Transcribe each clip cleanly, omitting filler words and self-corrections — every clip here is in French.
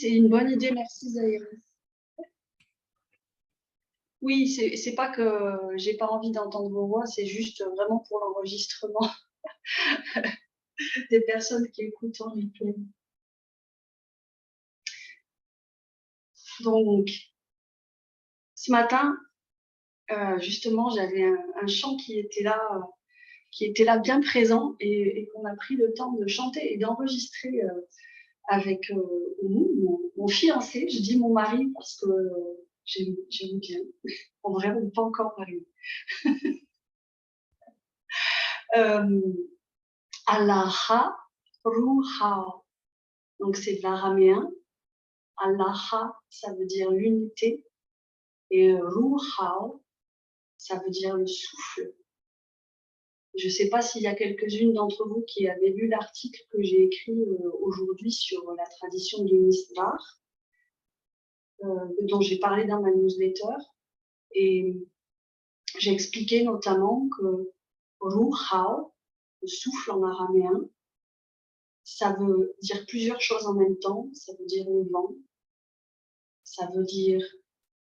c'est une bonne idée, merci Zahira. Oui, c'est pas que j'ai pas envie d'entendre vos voix, c'est juste vraiment pour l'enregistrement des personnes qui écoutent en replay. Donc, ce matin, justement, j'avais un chant qui était là bien présent et qu'on a pris le temps de chanter et d'enregistrer avec mon fiancé. Je dis mon mari parce que j'aime bien. En vrai, on n'est pas encore mariés. Allaha Ruha. Donc c'est de l'araméen. Allaha, ça veut dire l'unité. Et Ruha, ça veut dire le souffle. Je ne sais pas s'il y a quelques-unes d'entre vous qui avaient lu l'article que j'ai écrit aujourd'hui sur la tradition du Misbar, dont j'ai parlé dans ma newsletter. Et j'ai expliqué notamment que Ruha, le souffle en araméen, ça veut dire plusieurs choses en même temps. Ça veut dire le vent, ça veut dire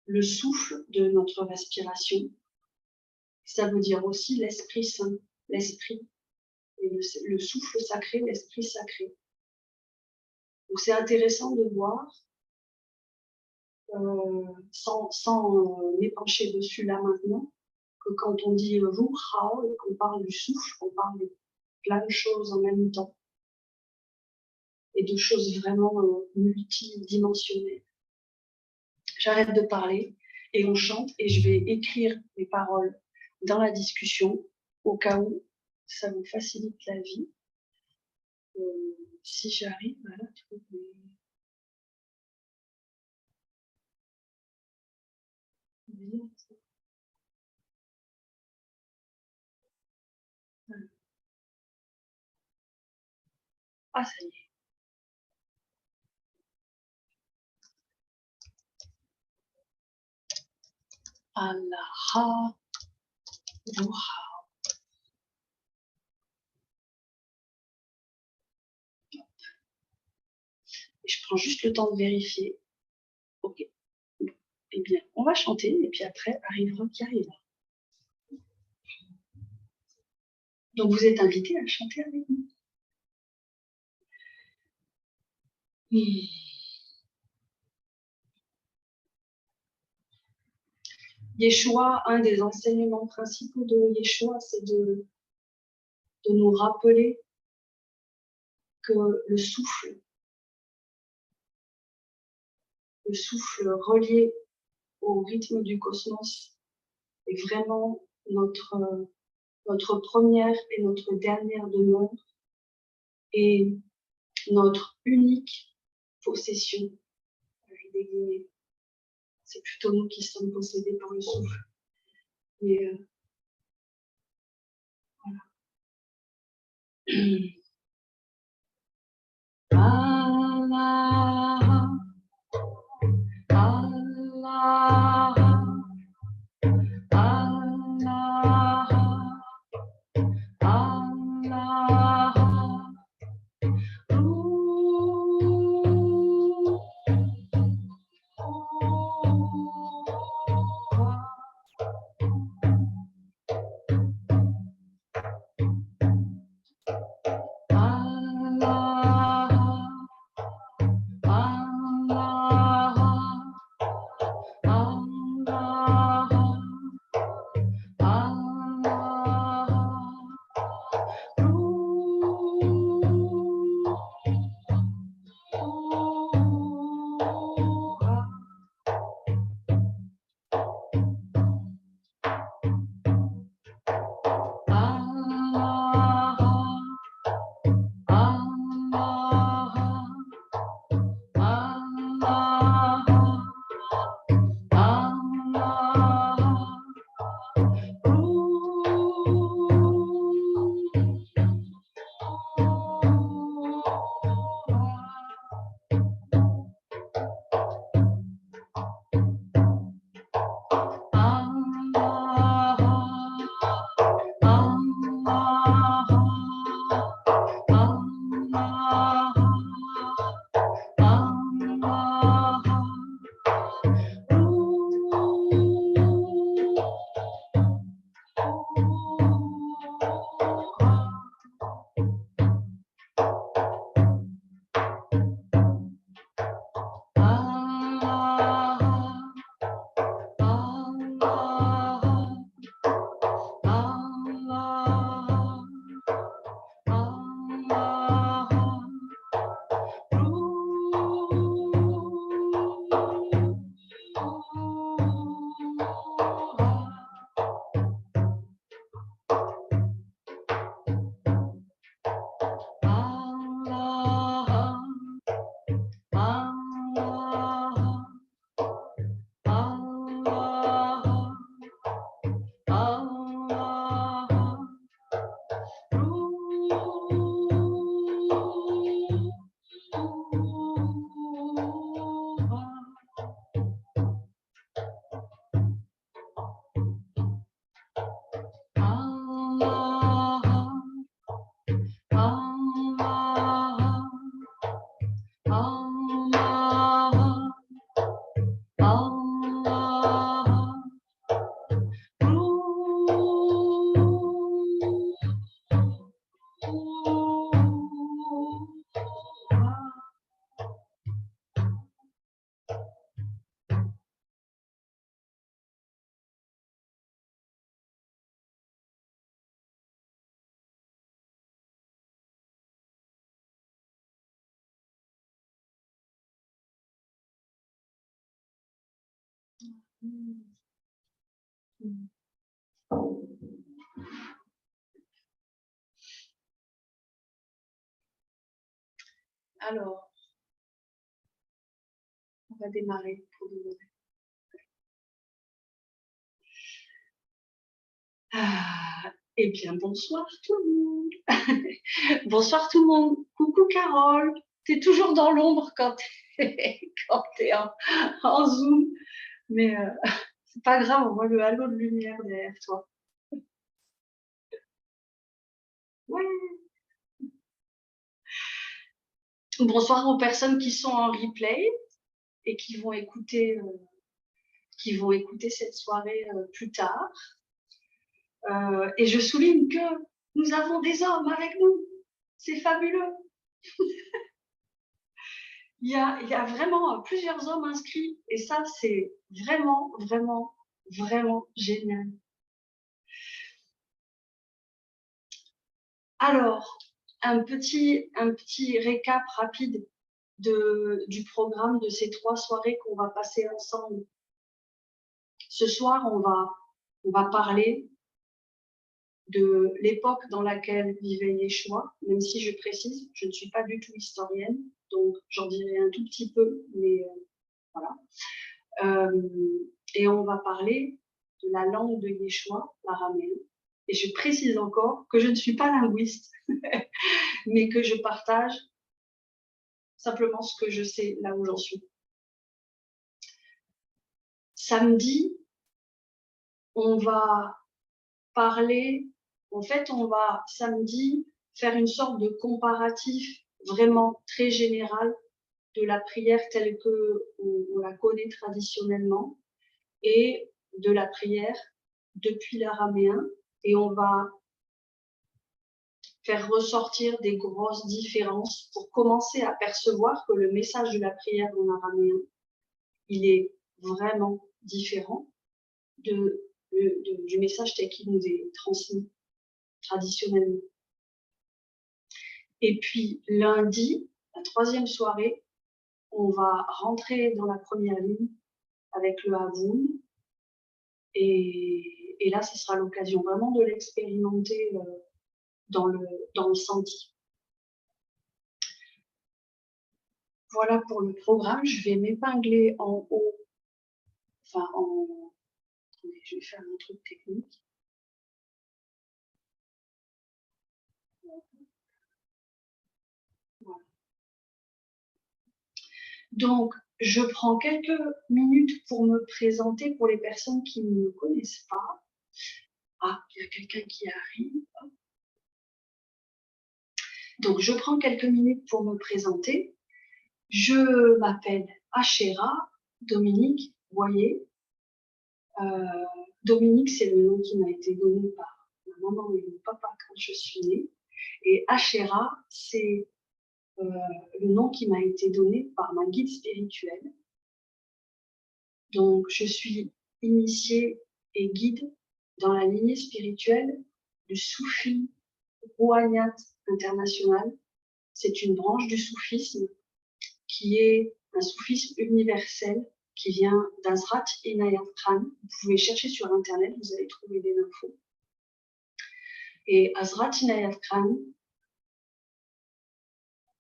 le souffle de notre respiration, ça veut dire aussi l'Esprit Saint, l'Esprit, et le souffle sacré, l'Esprit sacré. Donc c'est intéressant de voir, sans m'épancher dessus là maintenant, que quand on dit Ruha et qu'on parle du souffle, on parle de plein de choses en même temps et de choses vraiment multidimensionnelles. J'arrête de parler et on chante et je vais écrire les paroles dans la discussion au cas où ça vous facilite la vie. Si j'arrive à la trouver. Ah, ça y est. Allaha Ruha. Et je prends juste le temps de vérifier. Ok. Eh bien, on va chanter et puis après arrivera qui arrivera. Donc vous êtes invités à chanter avec nous. Yeshua, un des enseignements principaux de Yeshua, c'est de nous rappeler que le souffle relié au rythme du cosmos est vraiment notre première et notre dernière demeure et notre unique possession. C'est plutôt nous qui sommes possédés par le souffle. Mais voilà. Allah, Allah, Allah, Allah. Alors, on va démarrer pour de vrai. Eh bien, bonsoir tout le monde. Bonsoir tout le monde. Coucou Carole. T'es toujours dans l'ombre quand t'es en Zoom. Mais c'est pas grave, on voit le halo de lumière derrière toi. Ouais. Bonsoir aux personnes qui sont en replay et qui vont écouter cette soirée plus tard. Et je souligne que nous avons des hommes avec nous. C'est fabuleux. Il y a vraiment plusieurs hommes inscrits et ça, c'est vraiment, vraiment, vraiment génial. Alors, un petit récap rapide du programme de ces 3 soirées qu'on va passer ensemble. Ce soir, on va parler de l'époque dans laquelle vivait Yeshua, même si je précise, je ne suis pas du tout historienne, donc j'en dirai un tout petit peu, mais voilà. Et on va parler de la langue de Yeshua, l'araméen. Et je précise encore que je ne suis pas linguiste, mais que je partage simplement ce que je sais là où j'en suis. Samedi, on va parler, en fait, on va samedi faire une sorte de comparatif vraiment très général de la prière telle que on la connaît traditionnellement et de la prière depuis l'araméen. Et on va faire ressortir des grosses différences pour commencer à percevoir que le message de la prière en araméen, il est vraiment différent du message tel qu'il nous est transmis traditionnellement. Et puis lundi, la 3e soirée, on va rentrer dans la première ligne avec le Havoun. Et là, ce sera l'occasion vraiment de l'expérimenter dans le senti. Voilà pour le programme. Je vais m'épingler en haut. Enfin, attendez, je vais faire un truc technique. Voilà. Donc, je prends quelques minutes pour me présenter pour les personnes qui ne me connaissent pas. Ah, il y a quelqu'un qui arrive. Donc, je prends quelques minutes pour me présenter. Je m'appelle Achéra Dominique Boyer. Dominique, c'est le nom qui m'a été donné par ma maman et mon papa quand je suis née. Et Achéra, c'est le nom qui m'a été donné par ma guide spirituelle. Donc, je suis initiée et guide dans la lignée spirituelle du Soufi Rouhaniyat International. C'est une branche du soufisme qui est un soufisme universel qui vient d'Hazrat Inayat Khan. Vous pouvez chercher sur Internet, vous allez trouver des infos. Et Hazrat Inayat Khan,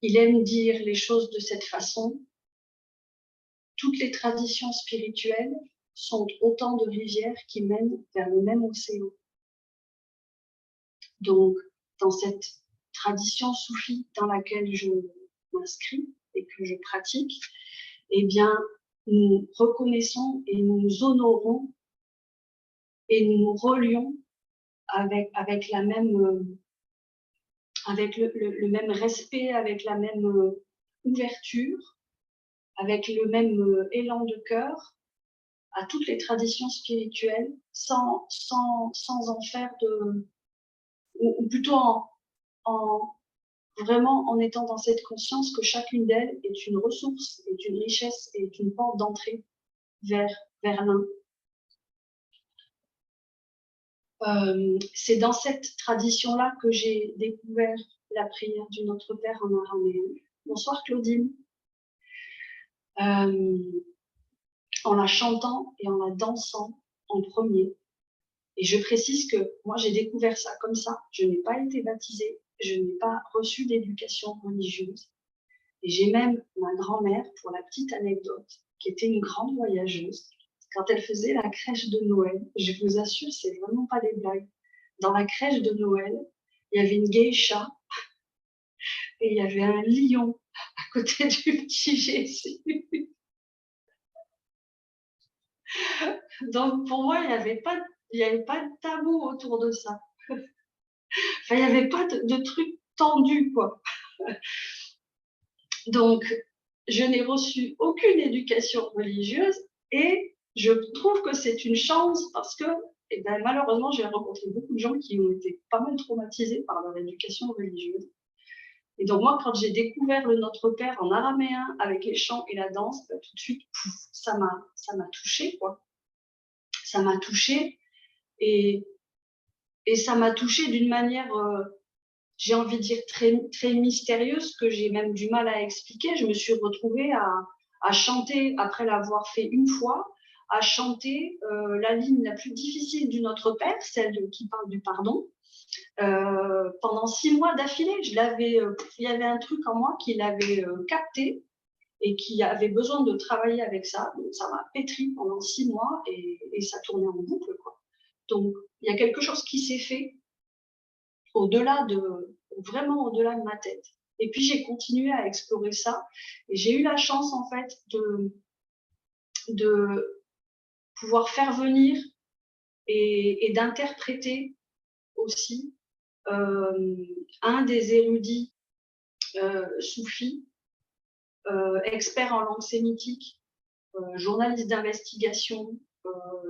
il aime dire les choses de cette façon. Toutes les traditions spirituelles sont autant de rivières qui mènent vers le même océan. Donc, dans cette tradition soufie dans laquelle je m'inscris et que je pratique, eh bien, nous reconnaissons et nous honorons et nous relions avec la même, avec le même respect, avec la même ouverture, avec le même élan de cœur à toutes les traditions spirituelles, sans en faire de, ou plutôt vraiment en étant dans cette conscience que chacune d'elles est une ressource, est une richesse, est une porte d'entrée vers l'un. C'est dans cette tradition-là que j'ai découvert la prière du Notre Père en araméen. Bonsoir Claudine. en la chantant et en la dansant en premier. Et je précise que moi, j'ai découvert ça comme ça. Je n'ai pas été baptisée, je n'ai pas reçu d'éducation religieuse. Et j'ai même ma grand-mère, pour la petite anecdote, qui était une grande voyageuse. Quand elle faisait la crèche de Noël, je vous assure, c'est vraiment pas des blagues. Dans la crèche de Noël, il y avait une geisha et il y avait un lion à côté du petit Jésus. Donc pour moi, il n'y avait pas de tabou autour de ça. Enfin, il n'y avait pas de truc tendu, quoi. Donc, je n'ai reçu aucune éducation religieuse et je trouve que c'est une chance parce que, eh ben, malheureusement, j'ai rencontré beaucoup de gens qui ont été pas mal traumatisés par leur éducation religieuse. Et donc, moi, quand j'ai découvert le Notre Père en araméen avec les chants et la danse, ben, tout de suite, pouf, ça m'a touchée, quoi. Ça m'a touchée et ça m'a touchée d'une manière, j'ai envie de dire, très, très mystérieuse, que j'ai même du mal à expliquer. Je me suis retrouvée à chanter, après l'avoir fait une fois, à chanter la ligne la plus difficile du Notre Père, celle qui parle du pardon, pendant 6 mois d'affilée. Il y avait un truc en moi qui l'avait capté et qui avait besoin de travailler avec ça. Donc, ça m'a pétri pendant 6 mois et ça tournait en boucle, quoi. Donc, il y a quelque chose qui s'est fait vraiment au-delà de ma tête. Et puis, j'ai continué à explorer ça et j'ai eu la chance, en fait, de pouvoir faire venir et d'interpréter aussi un des érudits soufis, expert en langue sémitique, journaliste d'investigation,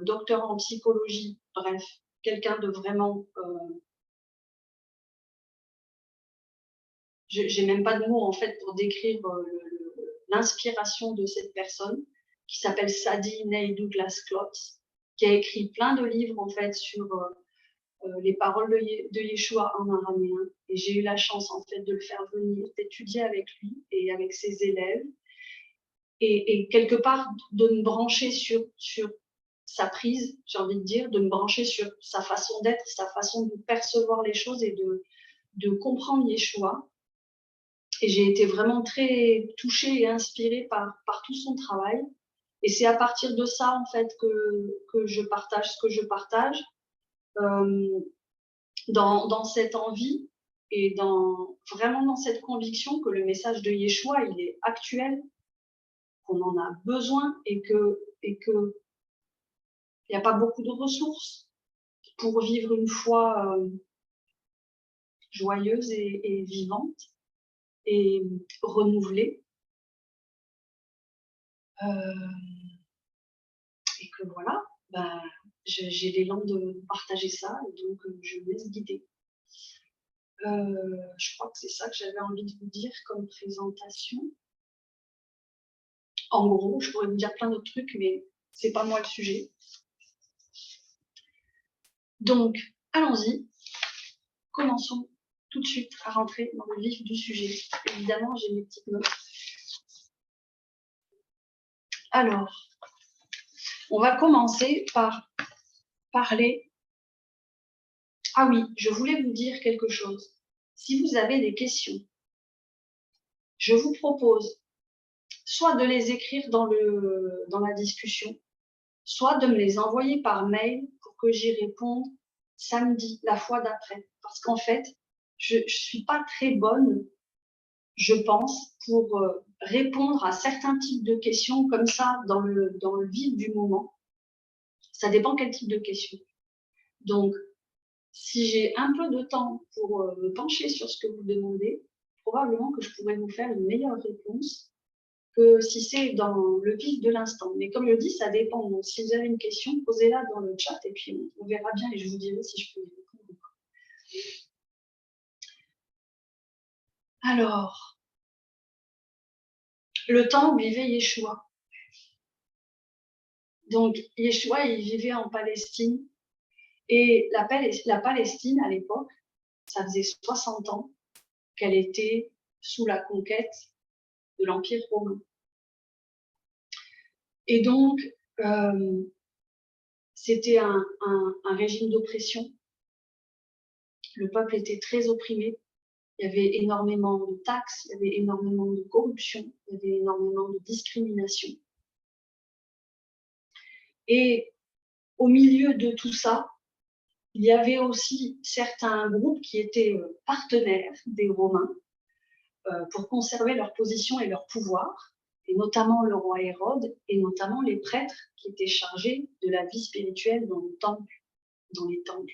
docteur en psychologie, bref, quelqu'un de vraiment... j'ai même pas de mots en fait pour décrire l'inspiration de cette personne qui s'appelle Sadie Ney Douglas Klotz, qui a écrit plein de livres en fait sur les paroles de Yeshua en araméen. Et j'ai eu la chance en fait de le faire venir, d'étudier avec lui et avec ses élèves. Et quelque part de me brancher sur sa prise, j'ai envie de dire, de me brancher sur sa façon d'être, sa façon de percevoir les choses et de comprendre Yeshua. Et j'ai été vraiment très touchée et inspirée par tout son travail. Et c'est à partir de ça, en fait, que je partage ce que je partage, dans cette envie et vraiment dans cette conviction que le message de Yeshua, il est actuel, qu'on en a besoin et que il n'y a pas beaucoup de ressources pour vivre une foi joyeuse et vivante et renouvelée. Et que voilà, bah, j'ai l'élan de partager ça, et donc je me laisse guider. Je crois que c'est ça que j'avais envie de vous dire comme présentation. En gros, je pourrais vous dire plein d'autres trucs, mais c'est pas moi le sujet. Donc, allons-y. Commençons tout de suite à rentrer dans le vif du sujet. Évidemment, j'ai mes petites notes. Alors, on va commencer par parler. Ah oui, je voulais vous dire quelque chose. Si vous avez des questions, je vous propose soit de les écrire dans la discussion, soit de me les envoyer par mail pour que j'y réponde samedi, la fois d'après. Parce qu'en fait, je ne suis pas très bonne, je pense, pour répondre à certains types de questions comme ça dans le vif du moment. Ça dépend quel type de questions. Donc, si j'ai un peu de temps pour me pencher sur ce que vous demandez, probablement que je pourrais vous faire une meilleure réponse que si c'est dans le vif de l'instant. Mais comme je le dis, ça dépend. Donc, si vous avez une question, posez-la dans le chat et puis on verra bien et je vous dirai si je peux y répondre ou pas. Alors, le temps où vivait Yeshua. Donc, Yeshua, il vivait en Palestine. Et la Palestine, à l'époque, ça faisait 60 ans qu'elle était sous la conquête de l'Empire romain. Et donc, C'était un régime d'oppression. Le peuple était très opprimé. Il y avait énormément de taxes, il y avait énormément de corruption, il y avait énormément de discrimination. Et au milieu de tout ça, il y avait aussi certains groupes qui étaient partenaires des Romains pour conserver leur position et leur pouvoir, et notamment le roi Hérode, et notamment les prêtres qui étaient chargés de la vie spirituelle dans le temple, dans les temples.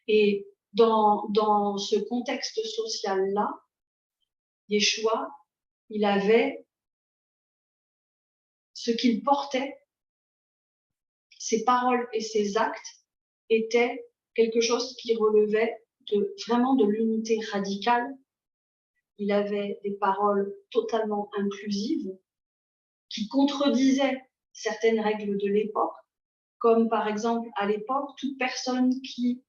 Et dans ce contexte social-là, Yeshua, il avait ce qu'il portait, ses paroles et ses actes étaient quelque chose qui relevait vraiment de l'unité radicale. Il avait des paroles totalement inclusives qui contredisaient certaines règles de l'époque, comme par exemple à l'époque, toute personne qui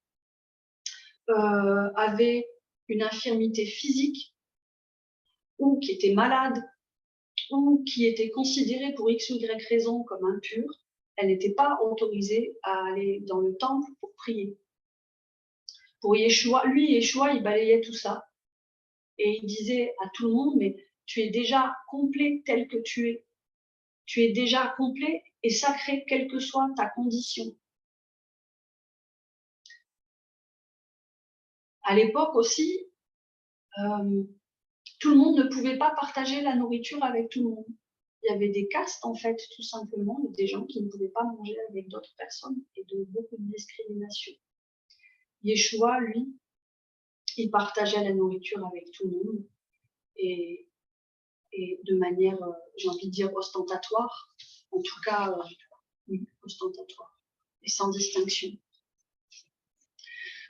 avait une infirmité physique ou qui était malade ou qui était considérée pour X ou Y raison comme impure, elle n'était pas autorisée à aller dans le temple pour prier. Pour Yeshua, Yeshua, il balayait tout ça. Et il disait à tout le monde, mais tu es déjà complet tel que tu es. Tu es déjà complet et sacré, quelle que soit ta condition. À l'époque aussi, tout le monde ne pouvait pas partager la nourriture avec tout le monde. Il y avait des castes, en fait, tout simplement, des gens qui ne pouvaient pas manger avec d'autres personnes et de beaucoup de discrimination. Yeshua, lui, il partageait la nourriture avec tout le monde et de manière, j'ai envie de dire, ostentatoire, en tout cas, oui, ostentatoire, et sans distinction.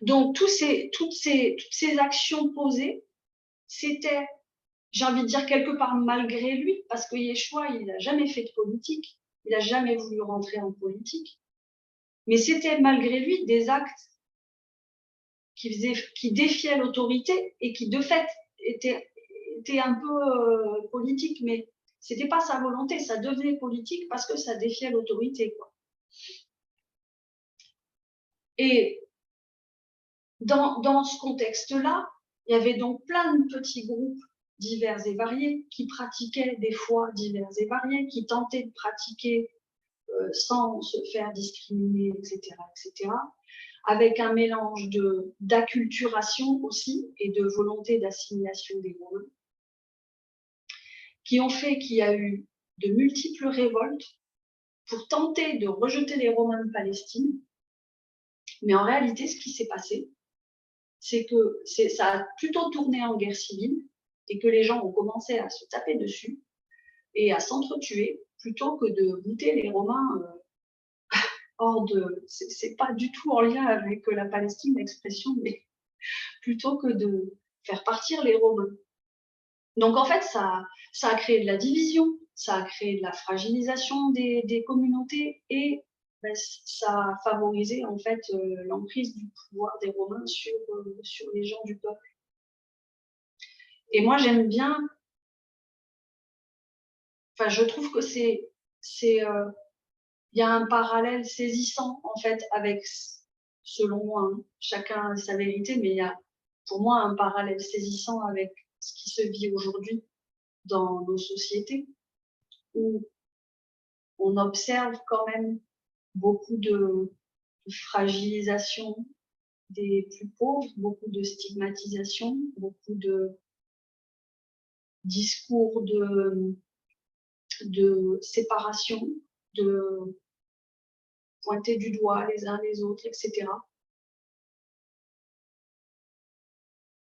Donc, toutes ces actions posées, c'était, j'ai envie de dire, quelque part malgré lui, parce que Yeshua, il n'a jamais fait de politique, il n'a jamais voulu rentrer en politique, mais c'était malgré lui des actes qui défiaient l'autorité et qui, de fait, étaient un peu politiques, mais c'était pas sa volonté, ça devenait politique parce que ça défiait l'autorité, quoi. Et dans ce contexte-là, il y avait donc plein de petits groupes divers et variés qui pratiquaient des foi divers et variés, qui tentaient de pratiquer sans se faire discriminer, etc., etc., avec un mélange d'acculturation aussi et de volonté d'assimilation des Romains, qui ont fait qu'il y a eu de multiples révoltes pour tenter de rejeter les Romains de Palestine. Mais en réalité, ce qui s'est passé, c'est que ça a plutôt tourné en guerre civile et que les gens ont commencé à se taper dessus et à s'entretuer plutôt que de buter les Romains hors de... C'est pas du tout en lien avec la Palestine, l'expression, mais plutôt que de faire partir les Romains. Donc en fait, ça a créé de la division, ça a créé de la fragilisation des communautés et ça a favorisé en fait l'emprise du pouvoir des Romains sur les gens du peuple. Et moi j'aime bien, enfin je trouve que il y a un parallèle saisissant en fait avec, selon moi, hein, chacun a sa vérité, mais il y a pour moi un parallèle saisissant avec ce qui se vit aujourd'hui dans nos sociétés, où on observe quand même beaucoup de fragilisation des plus pauvres, beaucoup de stigmatisation, beaucoup de discours de séparation, de pointer du doigt les uns les autres, etc.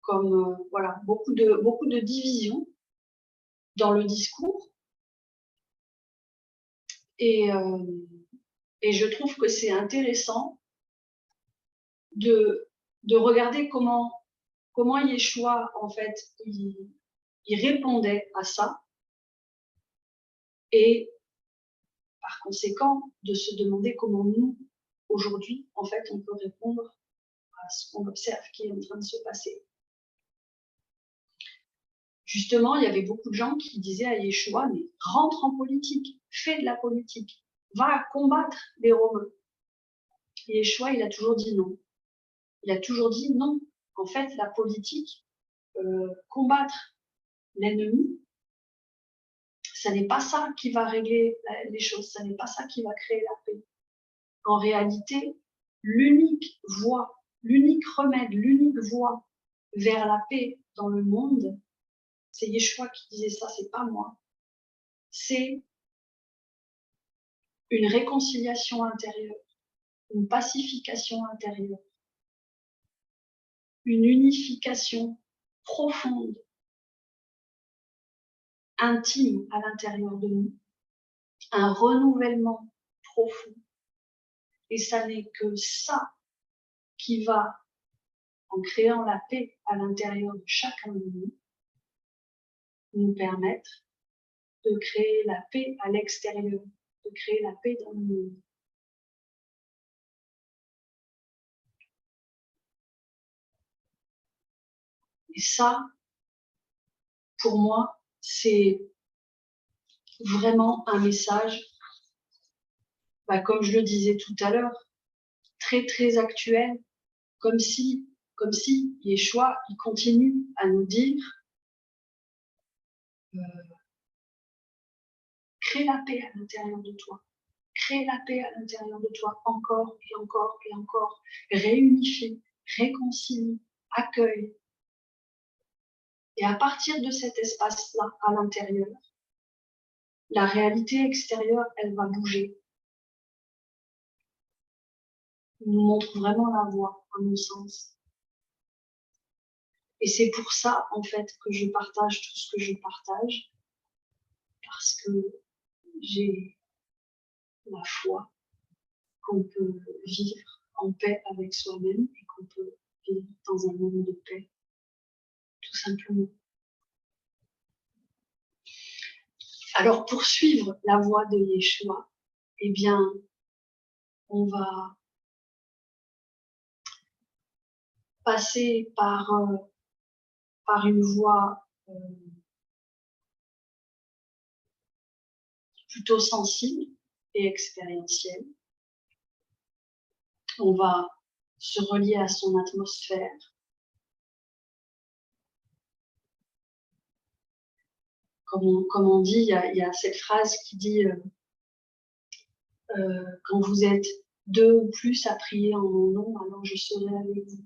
Comme voilà, beaucoup de divisions dans le discours. Et je trouve que c'est intéressant de regarder comment Yeshua, en fait, il répondait à ça. Et par conséquent, de se demander comment nous, aujourd'hui, en fait, on peut répondre à ce qu'on observe qui est en train de se passer. justement, il y avait beaucoup de gens qui disaient à Yeshua, mais rentre en politique, fais de la politique, va combattre les Romains. Et Yeshua, il a toujours dit non. Il a toujours dit non. En fait, la politique, combattre l'ennemi, ça n'est pas ça qui va régler les choses, ça n'est pas ça qui va créer la paix. En réalité, l'unique voie, l'unique remède, l'unique voie vers la paix dans le monde, c'est Yeshua qui disait ça, c'est pas moi. C'est une réconciliation intérieure, une pacification intérieure, une unification profonde, intime à l'intérieur de nous, un renouvellement profond. Et ça n'est que ça qui va, en créant la paix à l'intérieur de chacun de nous, nous permettre de créer la paix à l'extérieur, de créer la paix dans le monde. Et ça, pour moi, c'est vraiment un message, comme je le disais tout à l'heure, très très actuel, comme si Yeshua, il continue à nous dire crée la paix à l'intérieur de toi. Crée la paix à l'intérieur de toi encore et encore et encore. Réunifie, réconcilie, accueille. Et à partir de cet espace-là, à l'intérieur, la réalité extérieure, elle va bouger. Il nous montre vraiment la voie, à mon sens. Et c'est pour ça, en fait, que je partage tout ce que je partage, parce que j'ai la foi qu'on peut vivre en paix avec soi-même et qu'on peut vivre dans un monde de paix, tout simplement. Alors, pour suivre la voie de Yeshua, eh bien, on va passer par une voie plutôt sensible et expérientielle. On va se relier à son atmosphère. Comme on dit, il y a cette phrase qui dit quand vous êtes deux ou plus à prier en mon nom, alors je serai avec vous.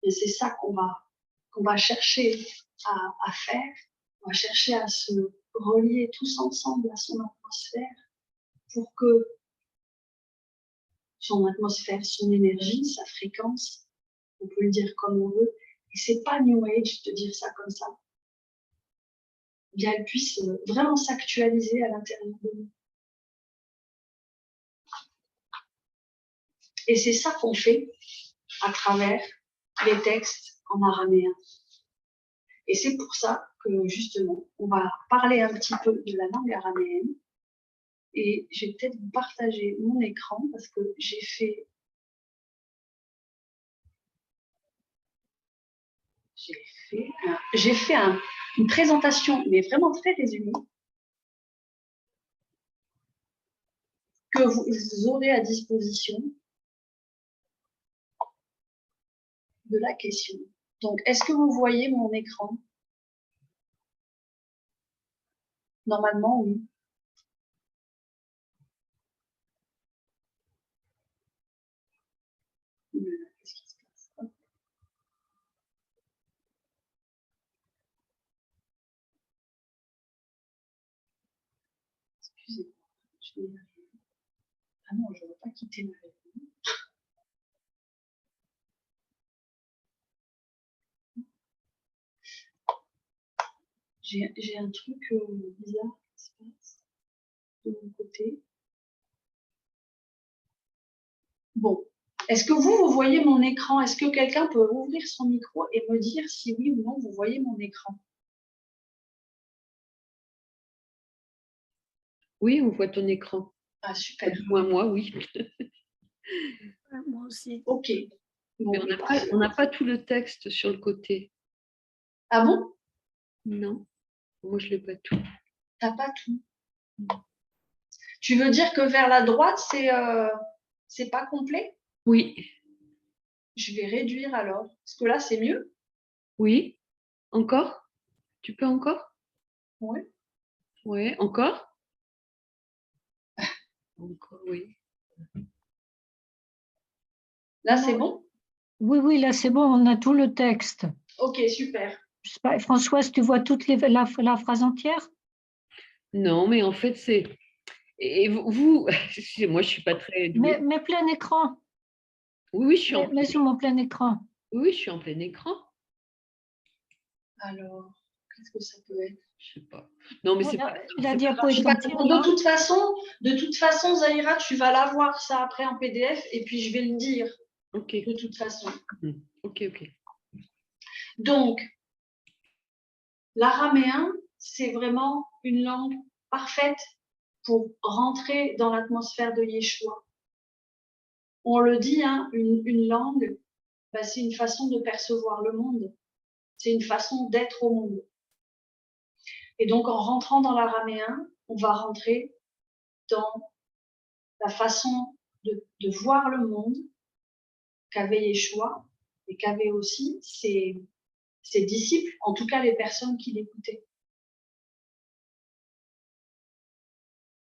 Et c'est ça qu'on va chercher à faire. On va chercher à se relier tous ensemble à son atmosphère pour que son atmosphère, son énergie, sa fréquence, on peut le dire comme on veut, et c'est pas New Age de dire ça comme ça, bien elle puisse vraiment s'actualiser à l'intérieur de nous. Et c'est ça qu'on fait à travers les textes en araméen. Et c'est pour ça que justement, on va parler un petit peu de la langue araméenne. Et je vais peut-être vous partager mon écran parce que j'ai fait une présentation, mais vraiment très résumée, que vous aurez à disposition de la question. Donc, est-ce que vous voyez mon écran? Normalement, oui. Qu'est-ce qui se passe? Excusez-moi. Ah non, je ne veux pas quitter ma réunion. J'ai un truc bizarre qui se passe de mon côté. Bon. Est-ce que vous voyez mon écran? Est-ce que quelqu'un peut ouvrir son micro et me dire si oui ou non vous voyez mon écran? Oui, on voit ton écran. Ah, super. Moi, oui. Moi aussi. Ok. Bon, Mais on n'a pas tout le texte sur le côté. ah bon? Non, moi je l'ai pas tout. T'as pas tout. Tu veux dire que vers la droite, c'est pas complet? Oui, Je vais réduire alors. Parce que là, c'est mieux. oui. Encore? Tu peux encore? Ouais. Ouais, encore? Encore, oui. Là, c'est Non, bon? oui, oui, là c'est bon, on a tout le texte. Ok, super. Je sais pas, Françoise, tu vois la phrase entière? Non, mais en fait, c'est. Et vous, moi je suis pas très douée. Mais plein écran. Oui, oui, je suis en Mets sur mon plein écran. oui, oui, je suis en plein écran. Alors, qu'est-ce que ça peut être? Je sais pas. Non, mais Voilà, la c'est pas diapo grave. est entière, Bon, non? de toute façon, Zahira, tu vas l'avoir ça après en PDF et puis je vais le dire Ok. de toute façon. Ok, ok. Donc, l'araméen, c'est vraiment une langue parfaite pour rentrer dans l'atmosphère de Yeshua. On le dit, hein, une langue, bah, c'est une façon de percevoir le monde. C'est une façon d'être au monde. Et donc, en rentrant dans l'araméen, on va rentrer dans la façon de voir le monde qu'avait Yeshua et qu'avaient aussi ses disciples, en tout cas les personnes qui l'écoutaient.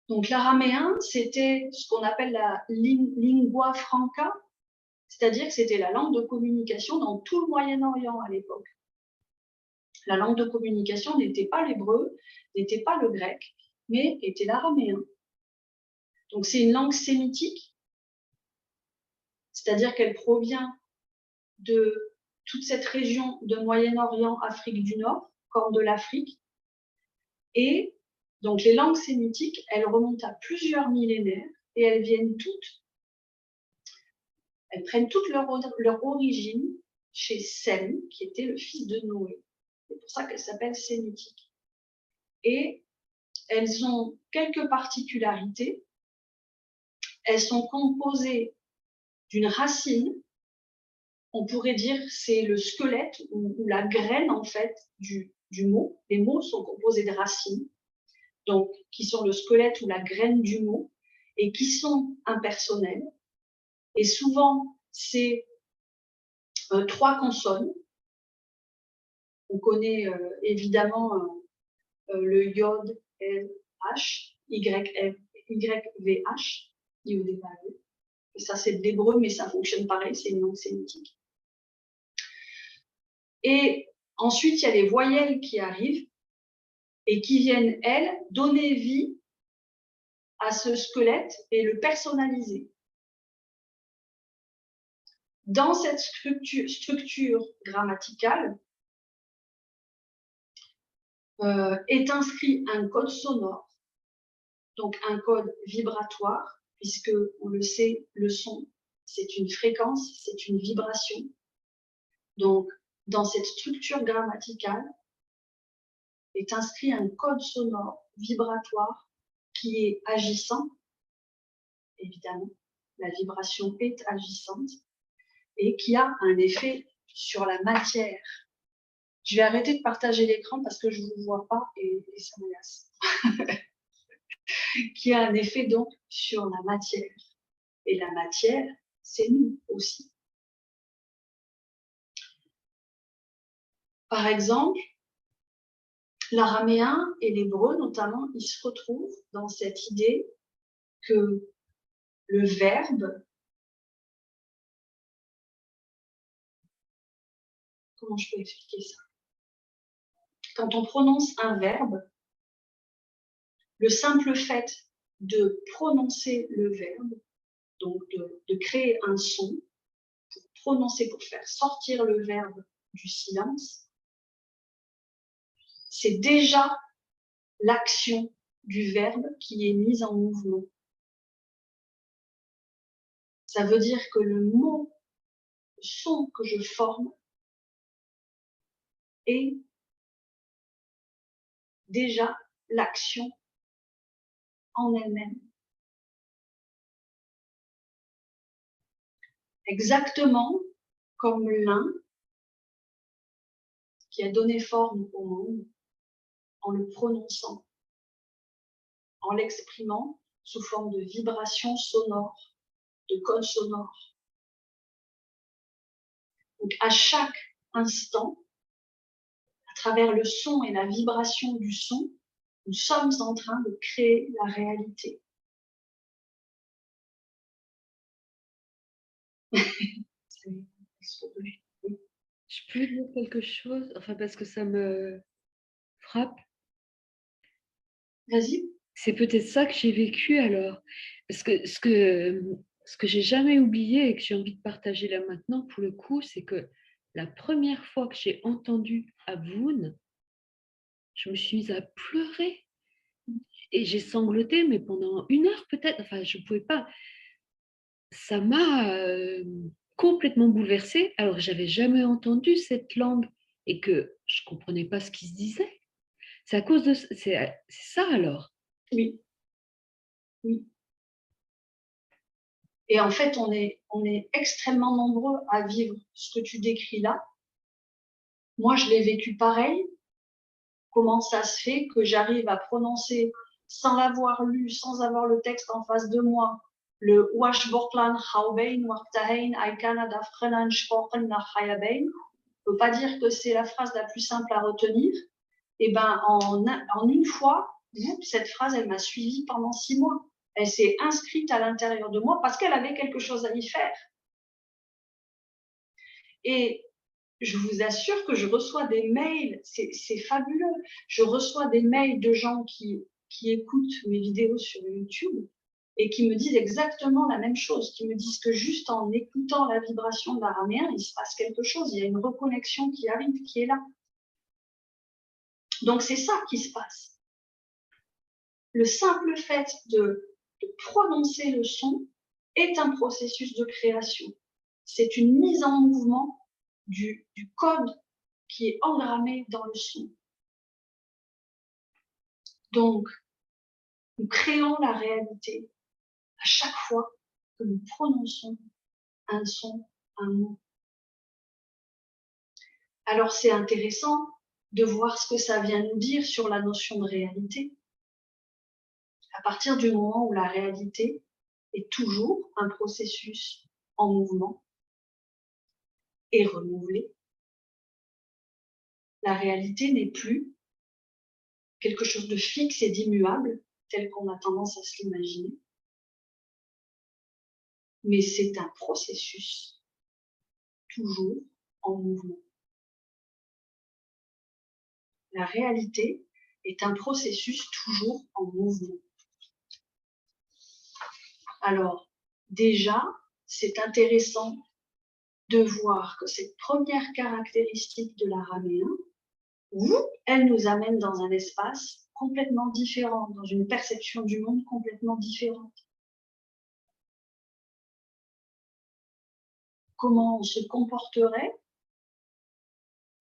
Donc l'araméen, c'était ce qu'on appelle la lingua franca, c'est-à-dire que c'était la langue de communication dans tout le Moyen-Orient à l'époque. La langue de communication n'était pas l'hébreu, n'était pas le grec, mais était l'araméen. Donc c'est une langue sémitique, c'est-à-dire qu'elle provient de toute cette région de Moyen-Orient, Afrique du Nord, Corne de l'Afrique. Et donc les langues sémitiques, elles remontent à plusieurs millénaires et elles viennent toutes, elles prennent toute leur origine chez Sem, qui était le fils de Noé. C'est pour ça qu'elles s'appellent sémitiques. Et elles ont quelques particularités. Elles sont composées d'une racine. On pourrait dire c'est le squelette ou la graine en fait du mot. Les mots sont composés de racines, donc qui sont le squelette ou la graine du mot et qui sont impersonnels. Et souvent, c'est 3 consonnes. On connaît évidemment le yod, L, H, V, H, IOD, et ça, c'est de l'hébreu, mais ça fonctionne pareil, c'est une langue sémitique. Et ensuite, il y a les voyelles qui arrivent et qui viennent, elles, donner vie à ce squelette et le personnaliser. Dans cette structure grammaticale est inscrit un code sonore, donc un code vibratoire, puisque on le sait, le son, c'est une fréquence, c'est une vibration. Donc, dans cette structure grammaticale est inscrit un code sonore vibratoire qui est agissant, évidemment, la vibration est agissante, et qui a un effet sur la matière. Je vais arrêter de partager l'écran parce que je ne vous vois pas et ça m'agace. Qui a un effet donc sur la matière. Et la matière, c'est nous aussi. Par exemple, l'araméen et l'hébreu notamment, ils se retrouvent dans cette idée que le verbe, comment je peux expliquer ça? Quand on prononce un verbe, le simple fait de prononcer le verbe, donc de créer un son, pour prononcer, pour faire sortir le verbe du silence, c'est déjà l'action du verbe qui est mise en mouvement. Ça veut dire que le mot, le son que je forme est déjà l'action en elle-même. Exactement comme l'un qui a donné forme au monde en le prononçant, en l'exprimant sous forme de vibrations sonores, de codes sonores. Donc à chaque instant, à travers le son et la vibration du son, nous sommes en train de créer la réalité. Je peux dire quelque chose, enfin parce que ça me frappe. Vas-y. C'est peut-être ça que j'ai vécu alors. Parce que ce que j'ai jamais oublié et que j'ai envie de partager là maintenant, pour le coup, c'est que la première fois que j'ai entendu Aboun, je me suis mise à pleurer. Et j'ai sangloté, mais pendant 1 heure peut-être. Enfin, je ne pouvais pas. Ça m'a complètement bouleversée. Alors, j'avais jamais entendu cette langue et que je ne comprenais pas ce qui se disait. C'est à cause de... C'est ça alors. Oui. Oui. Et en fait, on est extrêmement nombreux à vivre ce que tu décris là. Moi, je l'ai vécu pareil. Comment ça se fait que j'arrive à prononcer, sans l'avoir lu, sans avoir le texte en face de moi, le Washbortlan Haubein, Wartahein, Aikana Dafrenan, Sporken nach Hayabein. On ne peut pas dire que c'est la phrase la plus simple à retenir. Et ben, en une fois, cette phrase, elle m'a suivie pendant 6 mois. Elle s'est inscrite à l'intérieur de moi parce qu'elle avait quelque chose à y faire. Et je vous assure que je reçois des mails, c'est fabuleux. Je reçois des mails de gens qui écoutent mes vidéos sur YouTube et qui me disent exactement la même chose, qui me disent que juste en écoutant la vibration de l'araméen, il se passe quelque chose, il y a une reconnexion qui arrive, qui est là. Donc c'est ça qui se passe. Le simple fait de prononcer le son est un processus de création. C'est une mise en mouvement du code qui est engrammé dans le son. Donc, nous créons la réalité à chaque fois que nous prononçons un son, un mot. Alors, c'est intéressant de voir ce que ça vient nous dire sur la notion de réalité. À partir du moment où la réalité est toujours un processus en mouvement et renouvelé, la réalité n'est plus quelque chose de fixe et d'immuable, tel qu'on a tendance à se l'imaginer, mais c'est un processus toujours en mouvement. La réalité est un processus toujours en mouvement. Alors, déjà, c'est intéressant de voir que cette première caractéristique de l'araméen, elle nous amène dans un espace complètement différent, dans une perception du monde complètement différente. Comment on se comporterait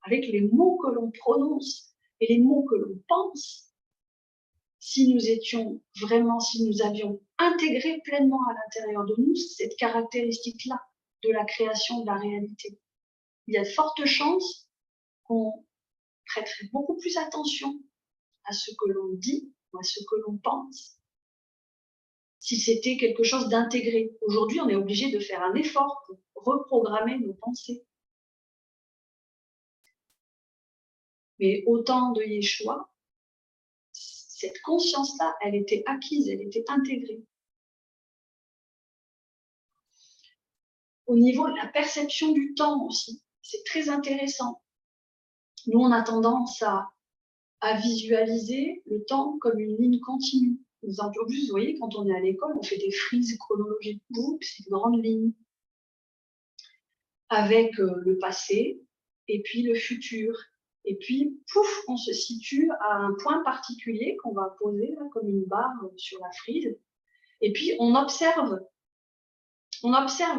avec les mots que l'on prononce et les mots que l'on pense si nous étions vraiment, si nous avions intégré pleinement à l'intérieur de nous cette caractéristique-là de la création de la réalité. Il y a de fortes chances qu'on prêterait beaucoup plus attention à ce que l'on dit ou à ce que l'on pense si c'était quelque chose d'intégré. Aujourd'hui, on est obligé de faire un effort pour reprogrammer nos pensées. Mais au temps de Yeshua, cette conscience-là, elle était acquise, elle était intégrée. Au niveau de la perception du temps aussi, c'est très intéressant. Nous, on a tendance à visualiser le temps comme une ligne continue. Aujourd'hui, vous voyez, quand on est à l'école, on fait des frises chronologiques. C'est une grande ligne avec le passé et puis le futur. Et puis, pouf, on se situe à un point particulier qu'on va poser là, comme une barre sur la frise. Et puis, on observe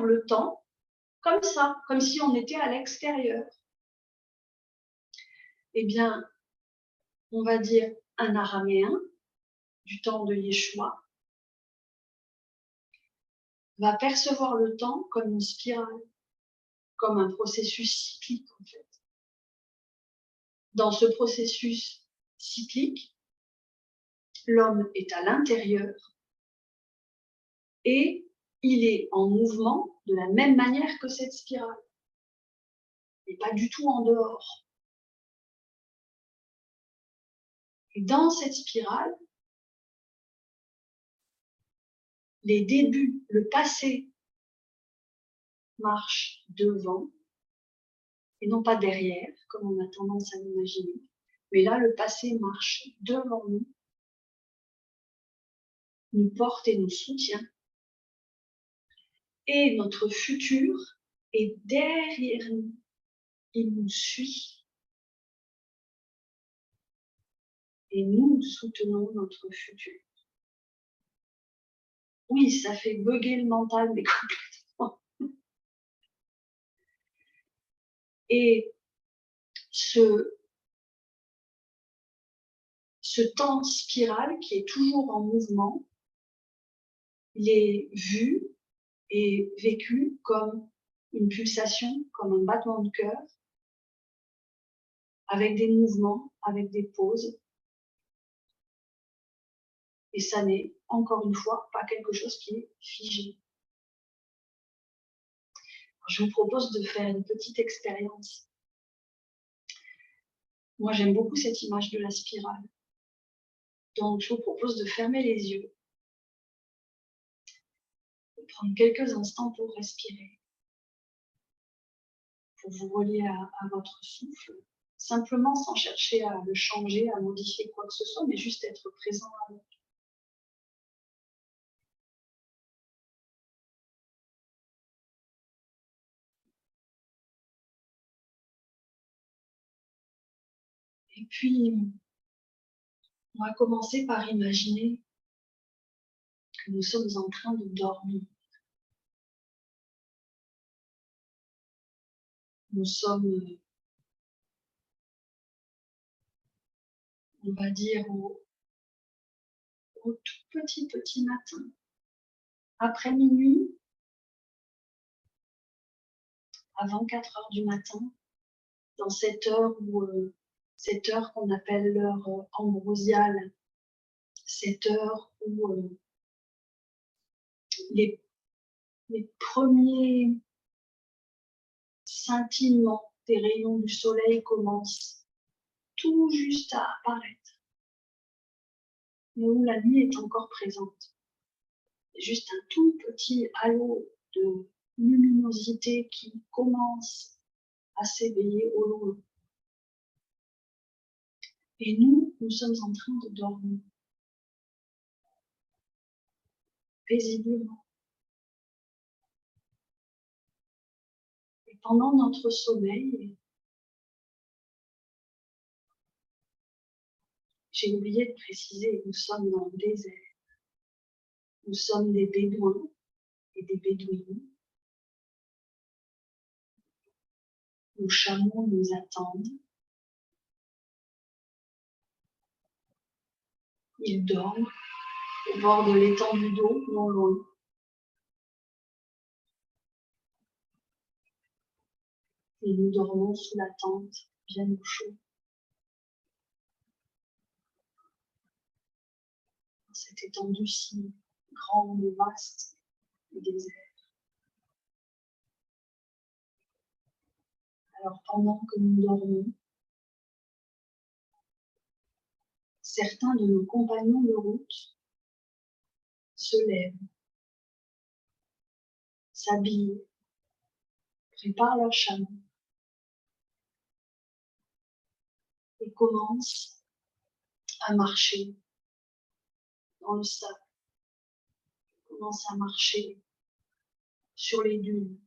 le temps comme ça, comme si on était à l'extérieur. Eh bien, on va dire un araméen du temps de Yeshua va percevoir le temps comme une spirale, comme un processus cyclique en fait. Dans ce processus cyclique. L'homme est à l'intérieur et il est en mouvement de la même manière que cette spirale. Et pas du tout en dehors. Et dans cette spirale, les débuts, le passé marche devant et non pas derrière, comme on a tendance à l'imaginer. Mais là, le passé marche devant nous, nous porte et nous soutient. Et notre futur est derrière nous. Il nous suit. Et nous soutenons notre futur. Oui, ça fait bugger le mental, mais complètement. Et ce temps spirale qui est toujours en mouvement, il est vu et vécu comme une pulsation, comme un battement de cœur, avec des mouvements, avec des pauses. Et ça n'est, encore une fois, pas quelque chose qui est figé. Alors, je vous propose de faire une petite expérience. Moi, j'aime beaucoup cette image de la spirale. Donc, je vous propose de fermer les yeux, de prendre quelques instants pour respirer, pour vous relier à votre souffle, simplement sans chercher à le changer, à modifier quoi que ce soit, mais juste être présent à vous. Et puis, on va commencer par imaginer que nous sommes en train de dormir. Nous sommes, on va dire, au tout petit matin, après minuit, avant 4 heures du matin, dans cette heure qu'on appelle l'heure ambrosiale, cette heure où les premiers scintillements des rayons du soleil commencent tout juste à apparaître, mais où la nuit est encore présente. C'est juste un tout petit halo de luminosité qui commence à s'éveiller au loin. Et nous sommes en train de dormir paisiblement. Et pendant notre sommeil, j'ai oublié de préciser, nous sommes dans le désert. Nous sommes des bédouins et des bédouines. Nos chameaux nous attendent. Ils dorment au bord de l'étendue d'eau, non loin. Et nous dormons sous la tente, bien au chaud. Dans cette étendue si grande et vaste du désert. Alors pendant que nous dormons, certains de nos compagnons de route se lèvent, s'habillent, préparent leur chameau et commencent à marcher dans le sable, commencent à marcher sur les dunes.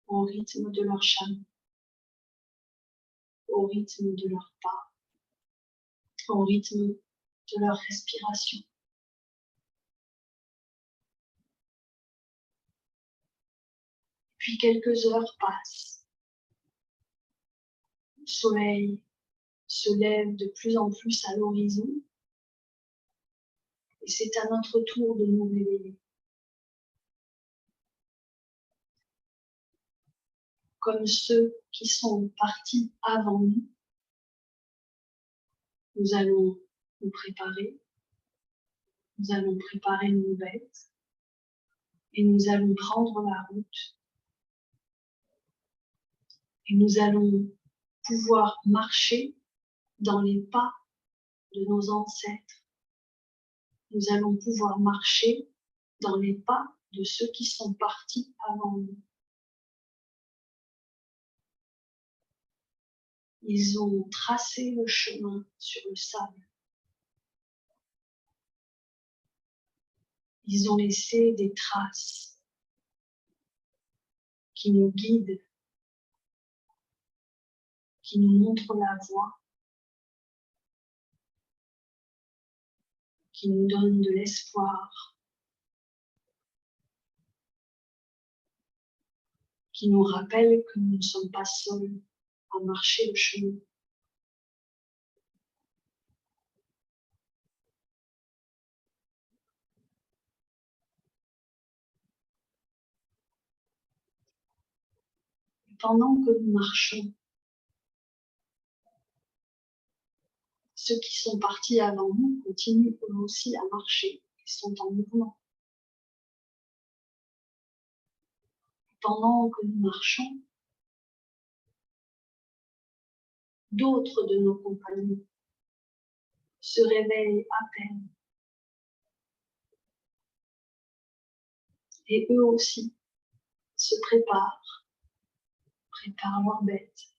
Au rythme de leur chameau, au rythme de leurs pas, au rythme de leur respiration. Puis quelques heures passent. Le soleil se lève de plus en plus à l'horizon et c'est à notre tour de nous réveiller. comme ceux qui sont partis avant nous. Nous allons nous préparer. Nous allons préparer nos bêtes et nous allons prendre la route et nous allons pouvoir marcher dans les pas de nos ancêtres. Nous allons pouvoir marcher dans les pas de ceux qui sont partis avant nous. Ils ont tracé le chemin sur le sable. Ils ont laissé des traces qui nous guident, qui nous montrent la voie, qui nous donnent de l'espoir, qui nous rappellent que nous ne sommes pas seuls à marcher le chemin. Et pendant que nous marchons, ceux qui sont partis avant nous continuent eux aussi à marcher et sont en mouvement. Pendant que nous marchons, d'autres de nos compagnons se réveillent à peine. Et eux aussi se préparent leurs bêtes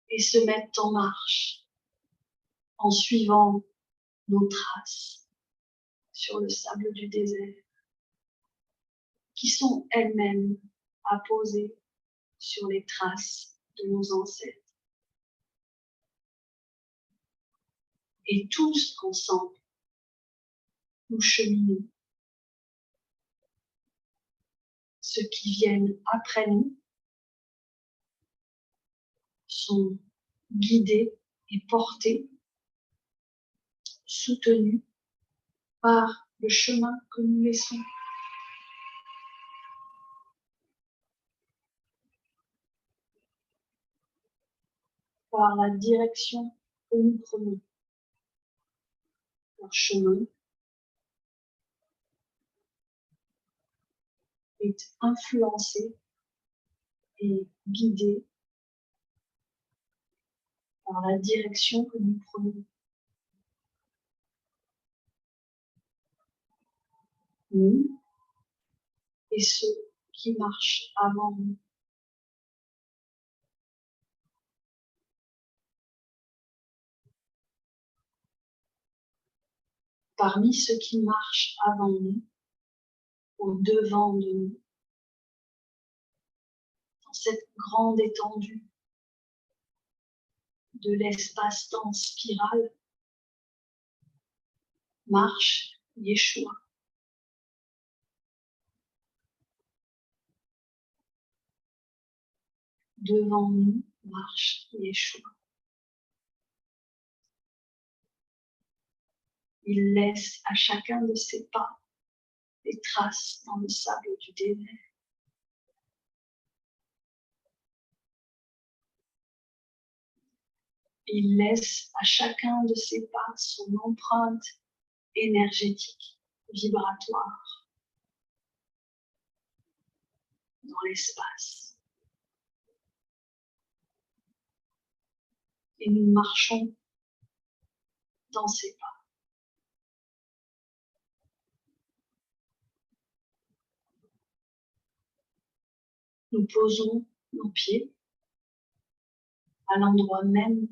et se mettent en marche en suivant nos traces sur le sable du désert, qui sont elles-mêmes apposées sur les traces de nos ancêtres. Et tous ensemble, nous cheminons. Ceux qui viennent après nous sont guidés et portés, soutenus par le chemin que nous laissons. Par la direction que nous prenons. Leur chemin est influencé et guidé par la direction que nous prenons. Nous et ceux qui marchent avant nous. Parmi ceux qui marchent avant nous, au devant de nous, dans cette grande étendue de l'espace-temps en spirale, marche Yeshua. Devant nous marche Yeshua. Il laisse à chacun de ses pas des traces dans le sable du désert. Il laisse à chacun de ses pas son empreinte énergétique, vibratoire, dans l'espace. Et nous marchons dans ses pas. Nous posons nos pieds à l'endroit même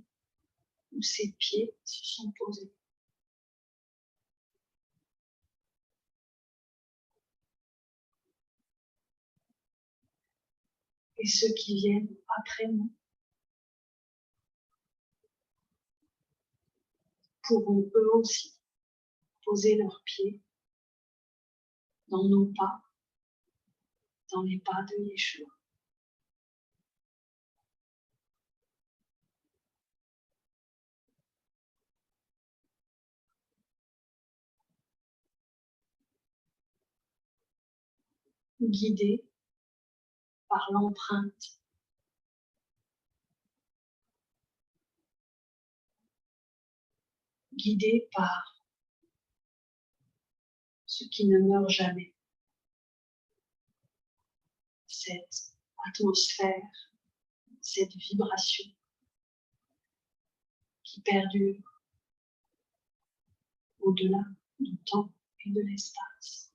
où ses pieds se sont posés. Et ceux qui viennent après nous pourront eux aussi poser leurs pieds dans nos pas, dans les pas de Yeshua. Guidés par l'empreinte. Guidé par ce qui ne meurt jamais. Cette atmosphère, cette vibration qui perdure au-delà du temps et de l'espace.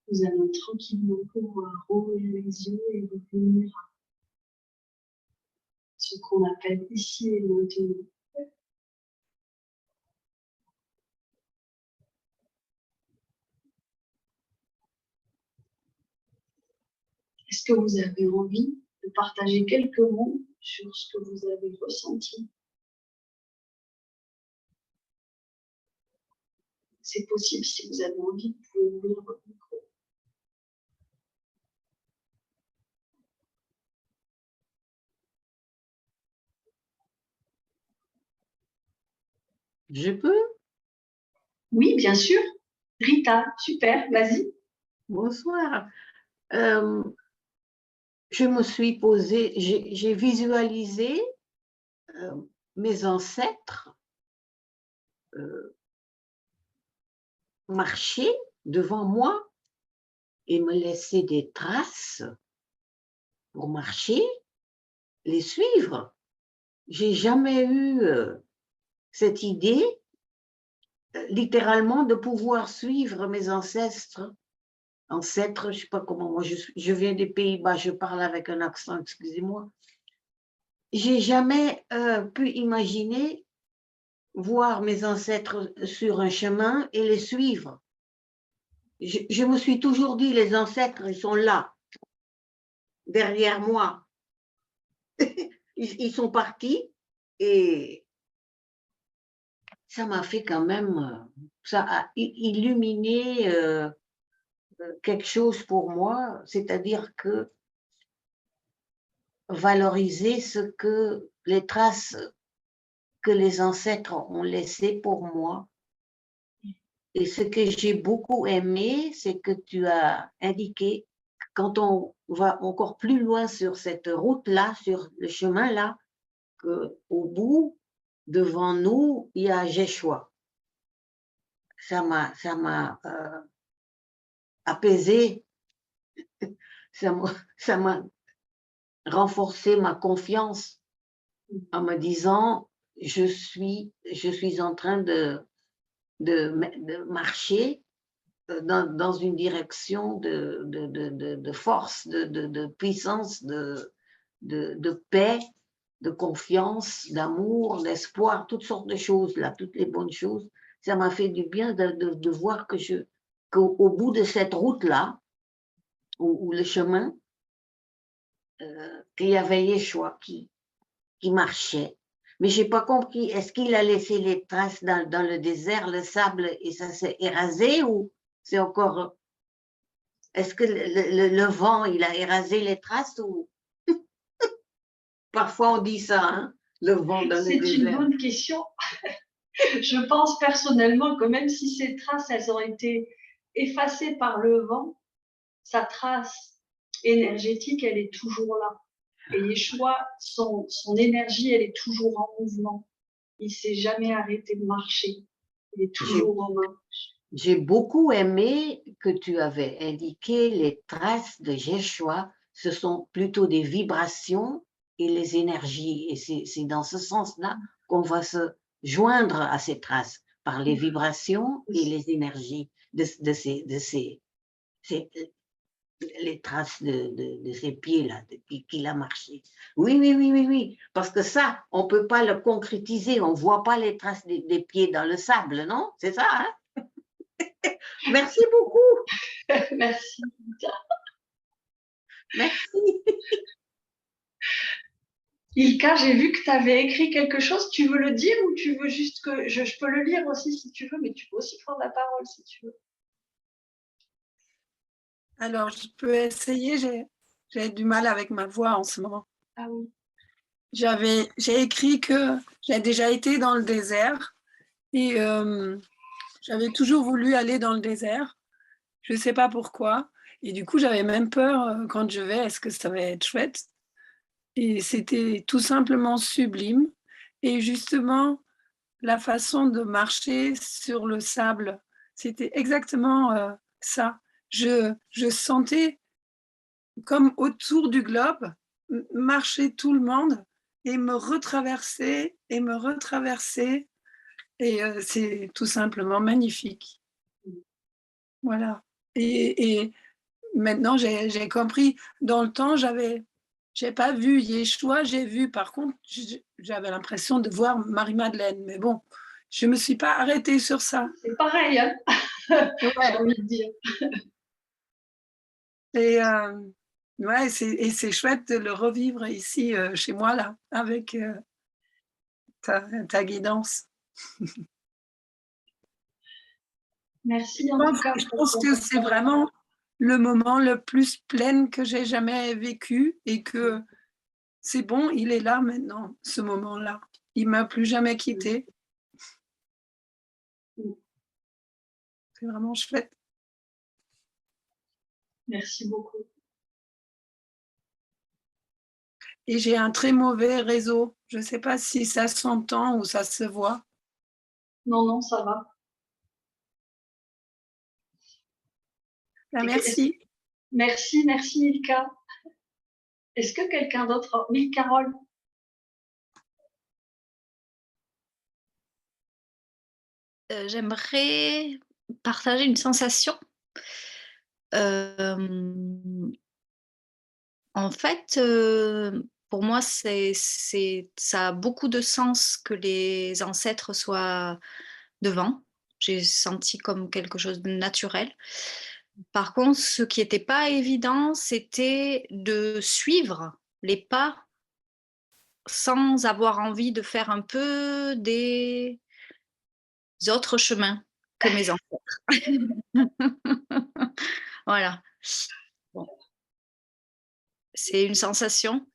Vous allez tranquillement pouvoir rouvrir les yeux et revenir à ce qu'on appelle ici et maintenant. Est-ce que vous avez envie de partager quelques mots sur ce que vous avez ressenti? C'est possible, si vous avez envie, vous pouvez ouvrir votre micro. Je peux? Oui, bien sûr. Rita, super, vas-y. Bonsoir. Je me suis posée, j'ai visualisé mes ancêtres marcher devant moi et me laisser des traces pour marcher, les suivre. J'ai jamais eu cette idée, littéralement, de pouvoir suivre mes ancêtres, je sais pas comment, moi je viens des Pays-Bas, je parle avec un accent, excusez-moi. J'ai jamais pu imaginer voir mes ancêtres sur un chemin et les suivre. Je me suis toujours dit, les ancêtres, ils sont là, derrière moi. Ils sont partis et ça m'a fait quand même, ça a illuminé quelque chose pour moi, c'est-à-dire que valoriser ce que les traces que les ancêtres ont laissées pour moi. Et ce que j'ai beaucoup aimé, c'est que tu as indiqué, quand on va encore plus loin sur cette route-là, sur le chemin-là, qu'au bout, devant nous, il y a Jeshua. Ça m'a apaisé, ça m'a renforcé ma confiance en me disant, je suis en train de marcher dans une direction de force, de puissance, de paix, de confiance, d'amour, d'espoir, toutes sortes de choses, là, toutes les bonnes choses. Ça m'a fait du bien de voir qu'au bout de cette route-là, ou le chemin, qu'il y avait Yeshua qui marchait. Mais je n'ai pas compris, est-ce qu'il a laissé les traces dans le désert, le sable, et ça s'est érasé, ou c'est encore... Est-ce que le vent, il a érasé les traces, ou... Parfois on dit ça, hein, le vent dans le désert. C'est une bonne question. Je pense personnellement que même si ces traces, elles ont été effacées par le vent, sa trace énergétique, elle est toujours là. Et Yeshua, son énergie, elle est toujours en mouvement. Il ne s'est jamais arrêté de marcher. Il est toujours en marche. J'ai beaucoup aimé que tu avais indiqué les traces de Yeshua, ce sont plutôt des vibrations et les énergies. Et c'est dans ce sens-là qu'on va se joindre à ces traces, par les vibrations et les énergies de les traces de ses pieds-là, qu'il a marché. Oui, parce que ça, on ne peut pas le concrétiser, on ne voit pas les traces des pieds dans le sable, non? C'est ça, hein? Merci beaucoup. Merci. Merci. Ilka, j'ai vu que tu avais écrit quelque chose. Tu veux le dire ou tu veux juste que je peux le lire aussi si tu veux, mais tu peux aussi prendre la parole si tu veux. Alors, je peux essayer. J'ai du mal avec ma voix en ce moment. Ah oui. J'ai écrit que j'ai déjà été dans le désert et j'avais toujours voulu aller dans le désert. Je ne sais pas pourquoi. Et du coup, j'avais même peur quand je vais, est-ce que ça va être chouette? Et c'était tout simplement sublime. Et justement, la façon de marcher sur le sable, c'était exactement ça. Je sentais comme autour du globe marcher tout le monde et me retraverser et me retraverser. Et c'est tout simplement magnifique. Voilà. Et maintenant, j'ai compris. Dans le temps, j'ai pas vu Yeshua, j'ai vu, par contre, j'avais l'impression de voir Marie-Madeleine. Mais bon, je me suis pas arrêtée sur ça. C'est pareil, hein. J'ai Ouais. envie de dire. Et ouais, c'est chouette de le revivre ici, chez moi, là, avec ta guidance. Merci en tout cas. Je pense que c'est vraiment le moment le plus plein que j'ai jamais vécu et que c'est bon, il est là maintenant, ce moment-là. Il m'a plus jamais quitté. C'est vraiment chouette. Merci beaucoup. Et j'ai un très mauvais réseau. Je ne sais pas si ça s'entend ou ça se voit. Non, non, ça va. Ben, merci. Merci, merci Ilka. Est-ce que quelqu'un d'autre? Oui, Carole. J'aimerais partager une sensation. En fait, pour moi, ça a beaucoup de sens que les ancêtres soient devant. J'ai senti comme quelque chose de naturel. Par contre, ce qui n'était pas évident, c'était de suivre les pas sans avoir envie de faire un peu des autres chemins que mes ancêtres. Voilà. Bon. C'est une sensation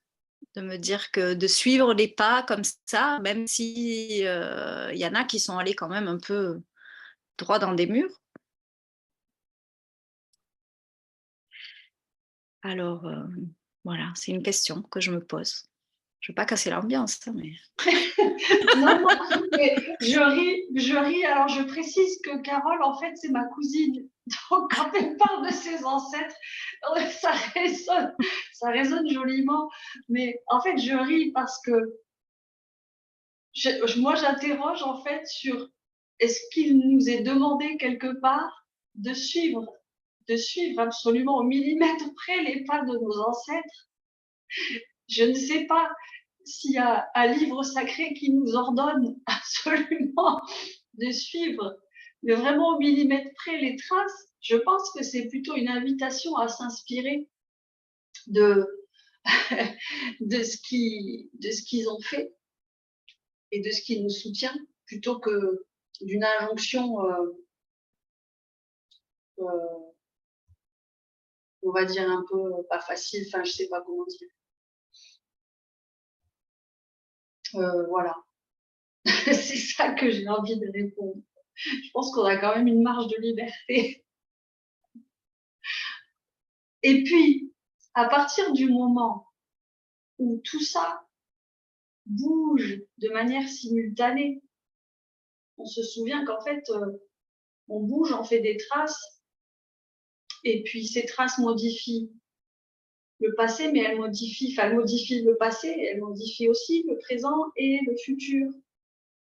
de me dire que de suivre les pas comme ça, même si y en a qui sont allés quand même un peu droit dans des murs. Alors, voilà, c'est une question que je me pose. Je ne veux pas casser l'ambiance, mais... Non, non, mais je ris. Alors, je précise que Carole, en fait, c'est ma cousine. Donc, quand elle parle de ses ancêtres, ça résonne joliment. Mais en fait, je ris parce que moi, j'interroge en fait sur est-ce qu'il nous est demandé quelque part de suivre absolument au millimètre près les pas de nos ancêtres. Je ne sais pas s'il y a un livre sacré qui nous ordonne absolument de suivre, mais vraiment au millimètre près les traces. Je pense que c'est plutôt une invitation à s'inspirer de, de ce qu'ils ont fait et de ce qui nous soutient, plutôt que d'une injonction, on va dire un peu pas facile, enfin je sais pas comment dire. Voilà. C'est ça que j'ai envie de répondre. Je pense qu'on a quand même une marge de liberté. Et puis, à partir du moment où tout ça bouge de manière simultanée, on se souvient qu'en fait, on bouge, on fait des traces, et puis ces traces modifient le passé, mais elles modifient le passé, elles modifient aussi le présent et le futur.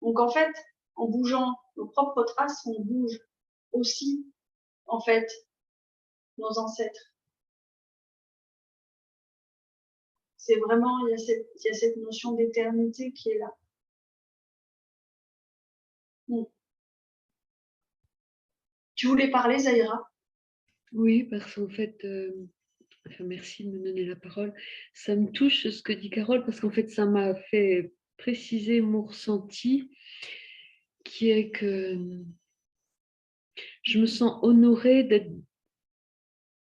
Donc en fait, en bougeant nos propres traces, on bouge aussi, en fait, nos ancêtres. C'est vraiment, il y a cette notion d'éternité qui est là. Tu voulais parler, Zahira? Oui, parce qu'en fait, Enfin, merci de me donner la parole. Ça me touche ce que dit Carole, parce qu'en fait, ça m'a fait préciser mon ressenti, qui est que je me sens honorée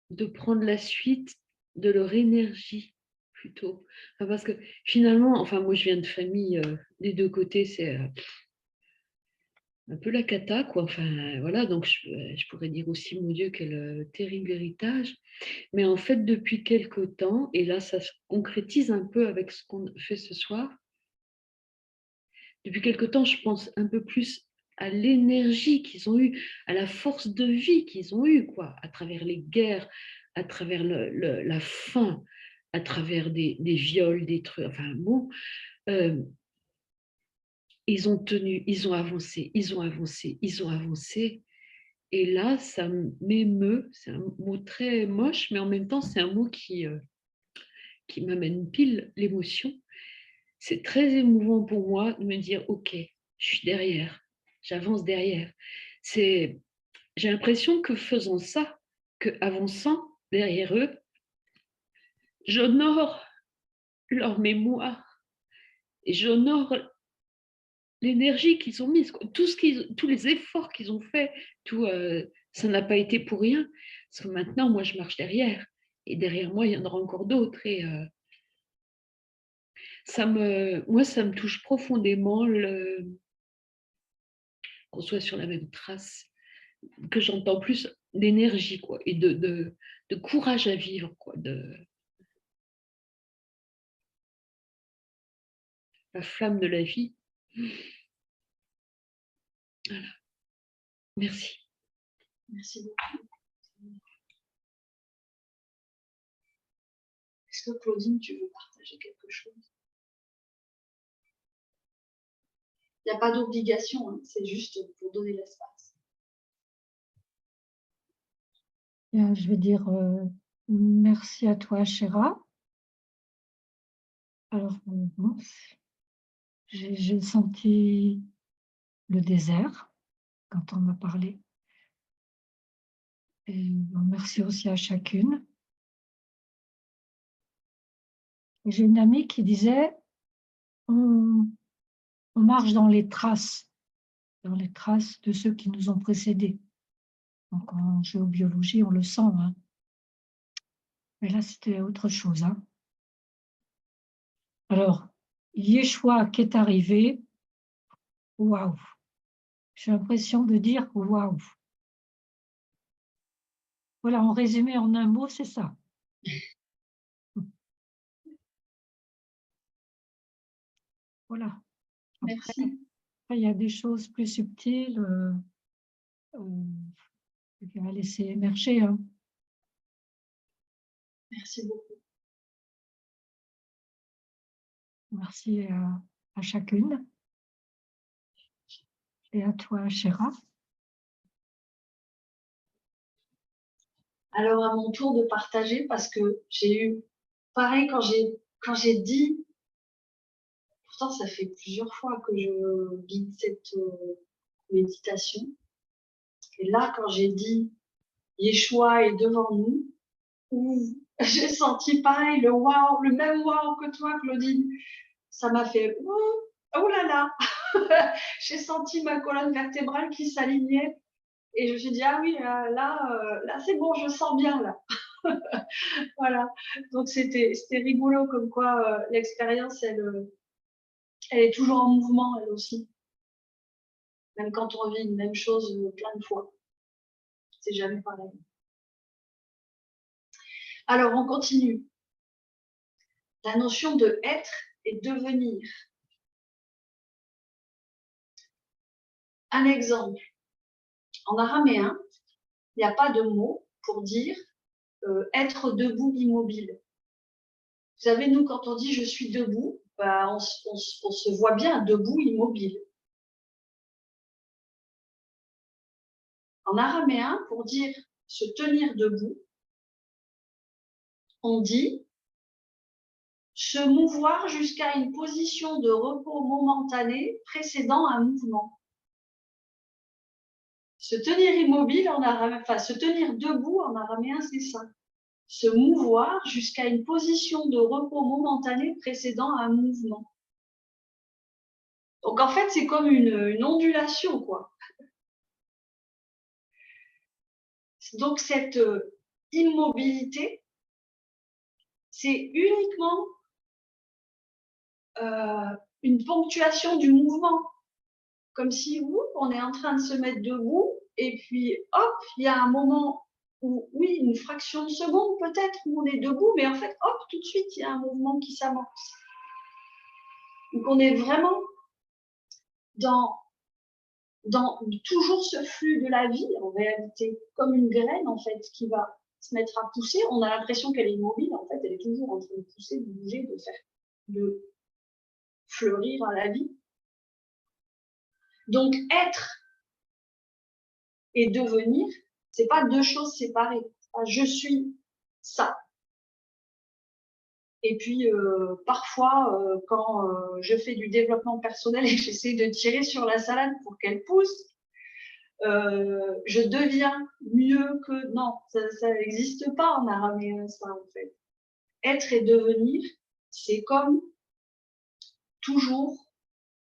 de prendre la suite de leur énergie plutôt. Enfin, parce que finalement, enfin moi je viens de famille des deux côtés, c'est un peu la cata, quoi. Enfin voilà, donc je pourrais dire aussi, mon Dieu, quel terrible héritage. Mais en fait, depuis quelque temps, et là ça se concrétise un peu avec ce qu'on fait ce soir, depuis quelque temps, je pense un peu plus à l'énergie qu'ils ont eue, à la force de vie qu'ils ont eue, quoi, à travers les guerres, à travers la faim, à travers des viols, des trucs, enfin bon, ils ont tenu, ils ont avancé, ils ont avancé, ils ont avancé. Et là, ça m'émeut, c'est un mot très moche, mais en même temps, c'est un mot qui m'amène pile l'émotion. C'est très émouvant pour moi de me dire, OK, je suis derrière, j'avance derrière. J'ai l'impression que faisant ça, qu'avançant derrière eux, j'honore leur mémoire et j'honore l'énergie qu'ils ont mise, tous les efforts qu'ils ont faits, ça n'a pas été pour rien. Parce que maintenant, moi, je marche derrière. Et derrière moi, il y en aura encore d'autres. Et moi, ça me touche profondément qu'on soit sur la même trace, que j'entends plus d'énergie, quoi, et de courage à vivre, quoi, de la flamme de la vie. Voilà. Merci. Merci beaucoup. Est-ce que Claudine, tu veux partager quelque chose? Il n'y a pas d'obligation, hein, c'est juste pour donner l'espace. Je vais dire merci à toi, Chéra. Alors, bon, j'ai senti le désert quand on m'a parlé. Et bon, merci aussi à chacune. J'ai une amie qui disait, on marche dans les traces de ceux qui nous ont précédés. Donc en géobiologie, on le sent, hein. Mais là, c'était autre chose, hein. Alors, Yeshua qui est arrivé, waouh! J'ai l'impression de dire waouh! Voilà, en résumé, en un mot, c'est ça. Voilà. Merci. Après, il y a des choses plus subtiles qu'il va laisser émerger, hein. Merci beaucoup. Merci à chacune. Et à toi, Chéra. Alors, à mon tour de partager, parce que j'ai eu, pareil, quand j'ai dit, pourtant ça fait plusieurs fois que je guide cette méditation, et là, quand j'ai dit Yeshua est devant nous, j'ai senti pareil, le wow, le même wow que toi, Claudine. Ça m'a fait oh là là, j'ai senti ma colonne vertébrale qui s'alignait. Et je me suis dit, ah oui, là c'est bon, je sens bien là. Voilà. Donc c'était rigolo comme quoi l'expérience, elle est toujours en mouvement, elle aussi. Même quand on vit une même chose plein de fois. C'est jamais pareil. Alors on continue. La notion de être et devenir. Un exemple. En araméen, il n'y a pas de mot pour dire être debout immobile. Vous savez, nous, quand on dit je suis debout, bah, on se voit bien debout immobile. En araméen, pour dire se tenir debout, on dit se mouvoir jusqu'à une position de repos momentané précédant un mouvement. Se tenir immobile en araméen, enfin se tenir debout en araméen, c'est ça. se mouvoir jusqu'à une position de repos momentané précédant un mouvement. Donc en fait, c'est comme une ondulation, quoi. Donc cette immobilité, c'est uniquement une ponctuation du mouvement. Comme si, on est en train de se mettre debout, et puis, hop, il y a un moment où, oui, une fraction de seconde peut-être, où on est debout, mais en fait, hop, tout de suite, il y a un mouvement qui s'amorce. Donc, on est vraiment dans toujours ce flux de la vie, en réalité, comme une graine, en fait, qui va se mettre à pousser. On a l'impression qu'elle est immobile, en fait, elle est toujours en train de pousser, de bouger, de fleurir à la vie. Donc, être et devenir, c'est pas deux choses séparées. Je suis ça. Et puis, parfois, quand je fais du développement personnel et que j'essaie de tirer sur la salade pour qu'elle pousse, je deviens mieux que... Non, ça n'existe pas en araméen, ça, en fait. Être et devenir, c'est comme toujours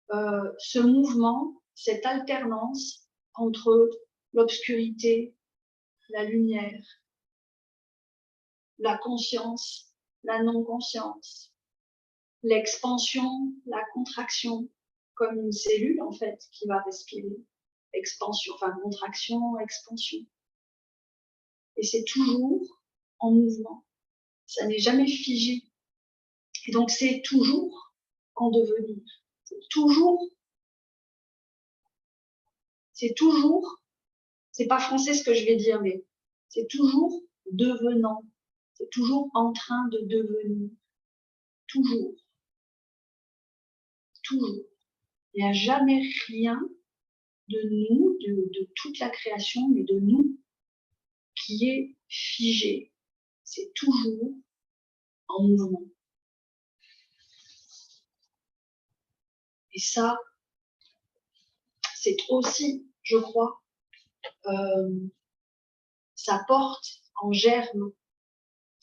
ce mouvement, cette alternance entre l'obscurité, la lumière, la conscience, la non-conscience, l'expansion, la contraction, comme une cellule en fait qui va respirer. Expansion, enfin contraction, expansion. Et c'est toujours en mouvement. Ça n'est jamais figé. Et donc c'est toujours en devenir. C'est toujours, c'est pas français ce que je vais dire, mais c'est toujours devenant. C'est toujours en train de devenir. Toujours. Toujours. Il n'y a jamais rien de nous, de toute la création, mais de nous, qui est figé. C'est toujours en mouvement. Et ça, c'est aussi, je crois, ça porte en germe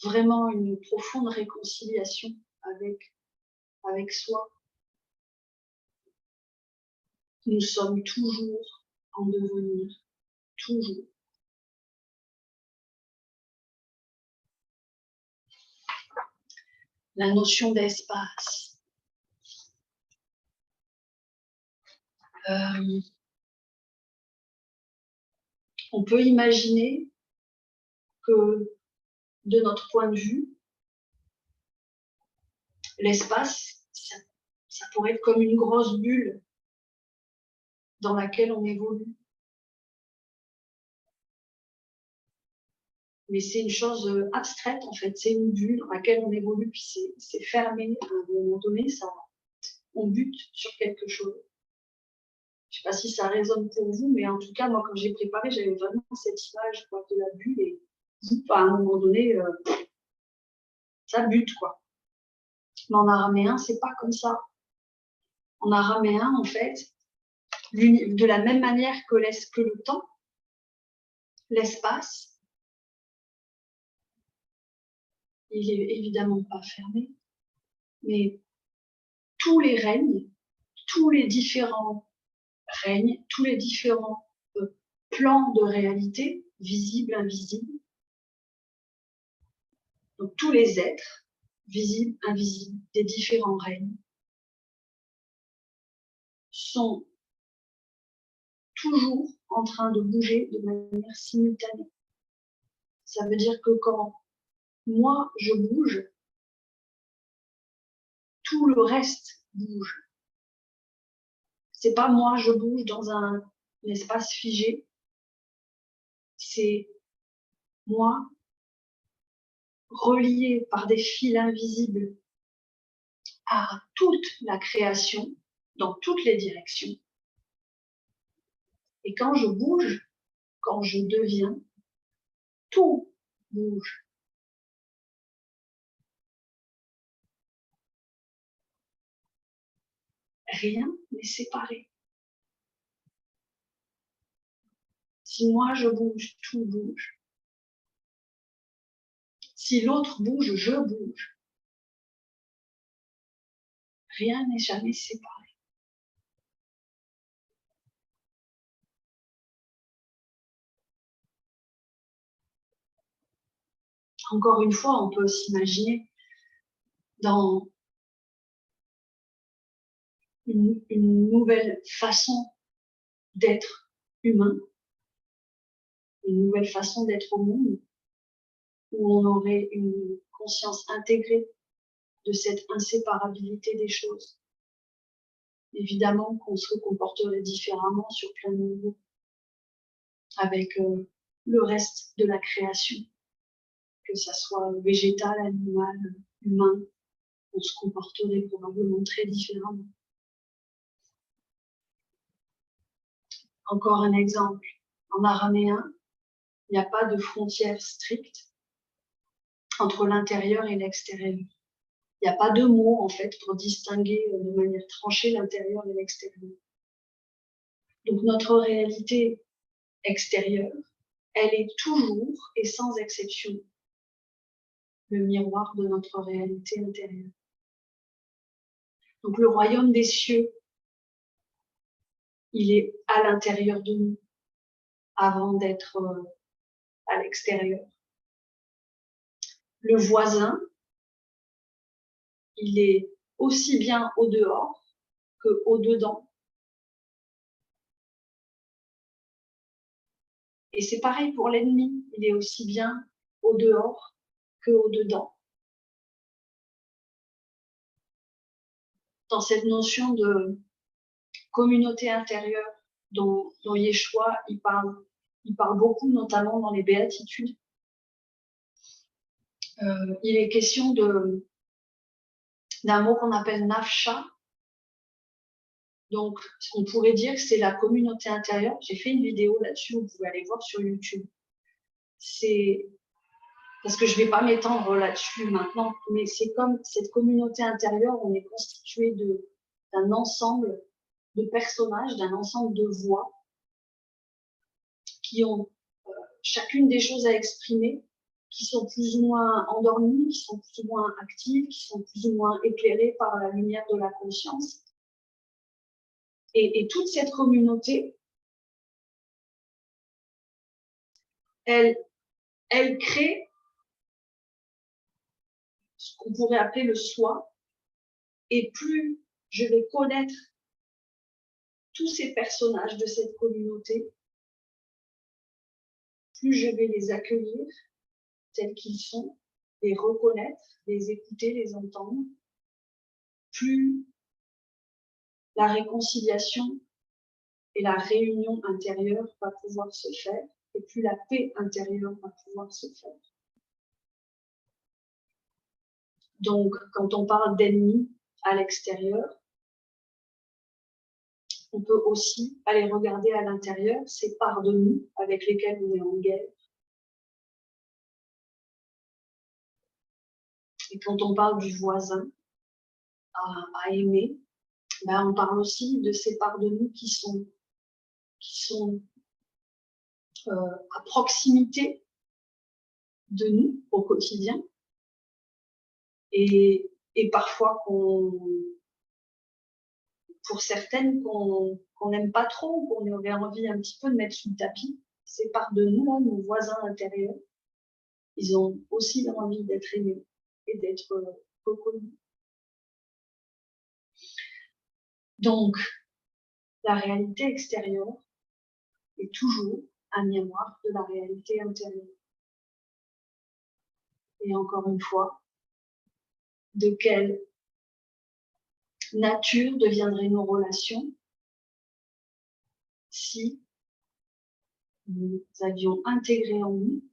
vraiment une profonde réconciliation avec soi. Nous sommes toujours en devenir, toujours. La notion d'espace. On peut imaginer que, de notre point de vue, l'espace, ça pourrait être comme une grosse bulle dans laquelle on évolue. Mais c'est une chose abstraite, en fait. C'est une bulle dans laquelle on évolue, puis c'est fermé. À un moment donné, on bute sur quelque chose. Je ne sais pas si ça résonne pour vous, mais en tout cas, moi, quand j'ai préparé, j'avais vraiment cette image quoi, de la bulle. Et à un moment donné, ça bute, quoi. Mais en araméen, c'est pas comme ça. En araméen, en fait, de la même manière que le temps, l'espace, il est évidemment pas fermé, mais tous les règnes, tous les différents règnes, tous les différents plans de réalité, visibles, invisibles, donc tous les êtres, visibles, invisibles, des différents règnes, sont toujours en train de bouger de manière simultanée. Ça veut dire que quand moi je bouge, tout le reste bouge. C'est pas moi je bouge dans un espace figé, c'est moi relié par des fils invisibles à toute la création, dans toutes les directions. Et quand je bouge, quand je deviens, tout bouge. Rien n'est séparé. Si moi je bouge, tout bouge. Si l'autre bouge, je bouge. Rien n'est jamais séparé. Encore une fois, on peut s'imaginer dans une nouvelle façon d'être humain, une nouvelle façon d'être au monde, où on aurait une conscience intégrée de cette inséparabilité des choses. Évidemment qu'on se comporterait différemment sur plein de niveaux avec le reste de la création, que ça soit végétal, animal, humain, on se comporterait probablement très différemment. Encore un exemple, en araméen, il n'y a pas de frontière stricte entre l'intérieur et l'extérieur. Il n'y a pas de mots, en fait, pour distinguer de manière tranchée l'intérieur et l'extérieur. Donc, notre réalité extérieure, elle est toujours et sans exception le miroir de notre réalité intérieure. Donc, le royaume des cieux, il est à l'intérieur de nous, avant d'être à l'extérieur. Le voisin, il est aussi bien au dehors que au dedans. Et c'est pareil pour l'ennemi, il est aussi bien au dehors que au dedans. Dans cette notion de communauté intérieure dont Yeshua il parle beaucoup, notamment dans les béatitudes, il est question d'un mot qu'on appelle nafsha. Donc, on pourrait dire que c'est la communauté intérieure. J'ai fait une vidéo là-dessus, vous pouvez aller voir sur YouTube. C'est parce que je ne vais pas m'étendre là-dessus maintenant, mais c'est comme cette communauté intérieure, on est constitué d'un ensemble de personnages, d'un ensemble de voix qui ont chacune des choses à exprimer, qui sont plus ou moins endormies, qui sont plus ou moins actives, qui sont plus ou moins éclairées par la lumière de la conscience. Et toute cette communauté, elle crée ce qu'on pourrait appeler le soi. Et plus je vais connaître tous ces personnages de cette communauté, plus je vais les accueillir tels qu'ils sont, les reconnaître, les écouter, les entendre, plus la réconciliation et la réunion intérieure va pouvoir se faire, et plus la paix intérieure va pouvoir se faire. Donc, quand on parle d'ennemis à l'extérieur, on peut aussi aller regarder à l'intérieur ces parts de nous avec lesquelles on est en guerre. Et quand on parle du voisin à aimer, ben on parle aussi de ces parts de nous qui sont à proximité de nous au quotidien et parfois pour certaines qu'on n'aime pas trop, qu'on aurait envie un petit peu de mettre sous le tapis, ces parts de nous, là, nos voisins intérieurs, ils ont aussi envie d'être aimés et d'être reconnus. Donc, la réalité extérieure est toujours un miroir de la réalité intérieure. Et encore une fois, de quelle nature deviendraient nos relations si nous avions intégré en nous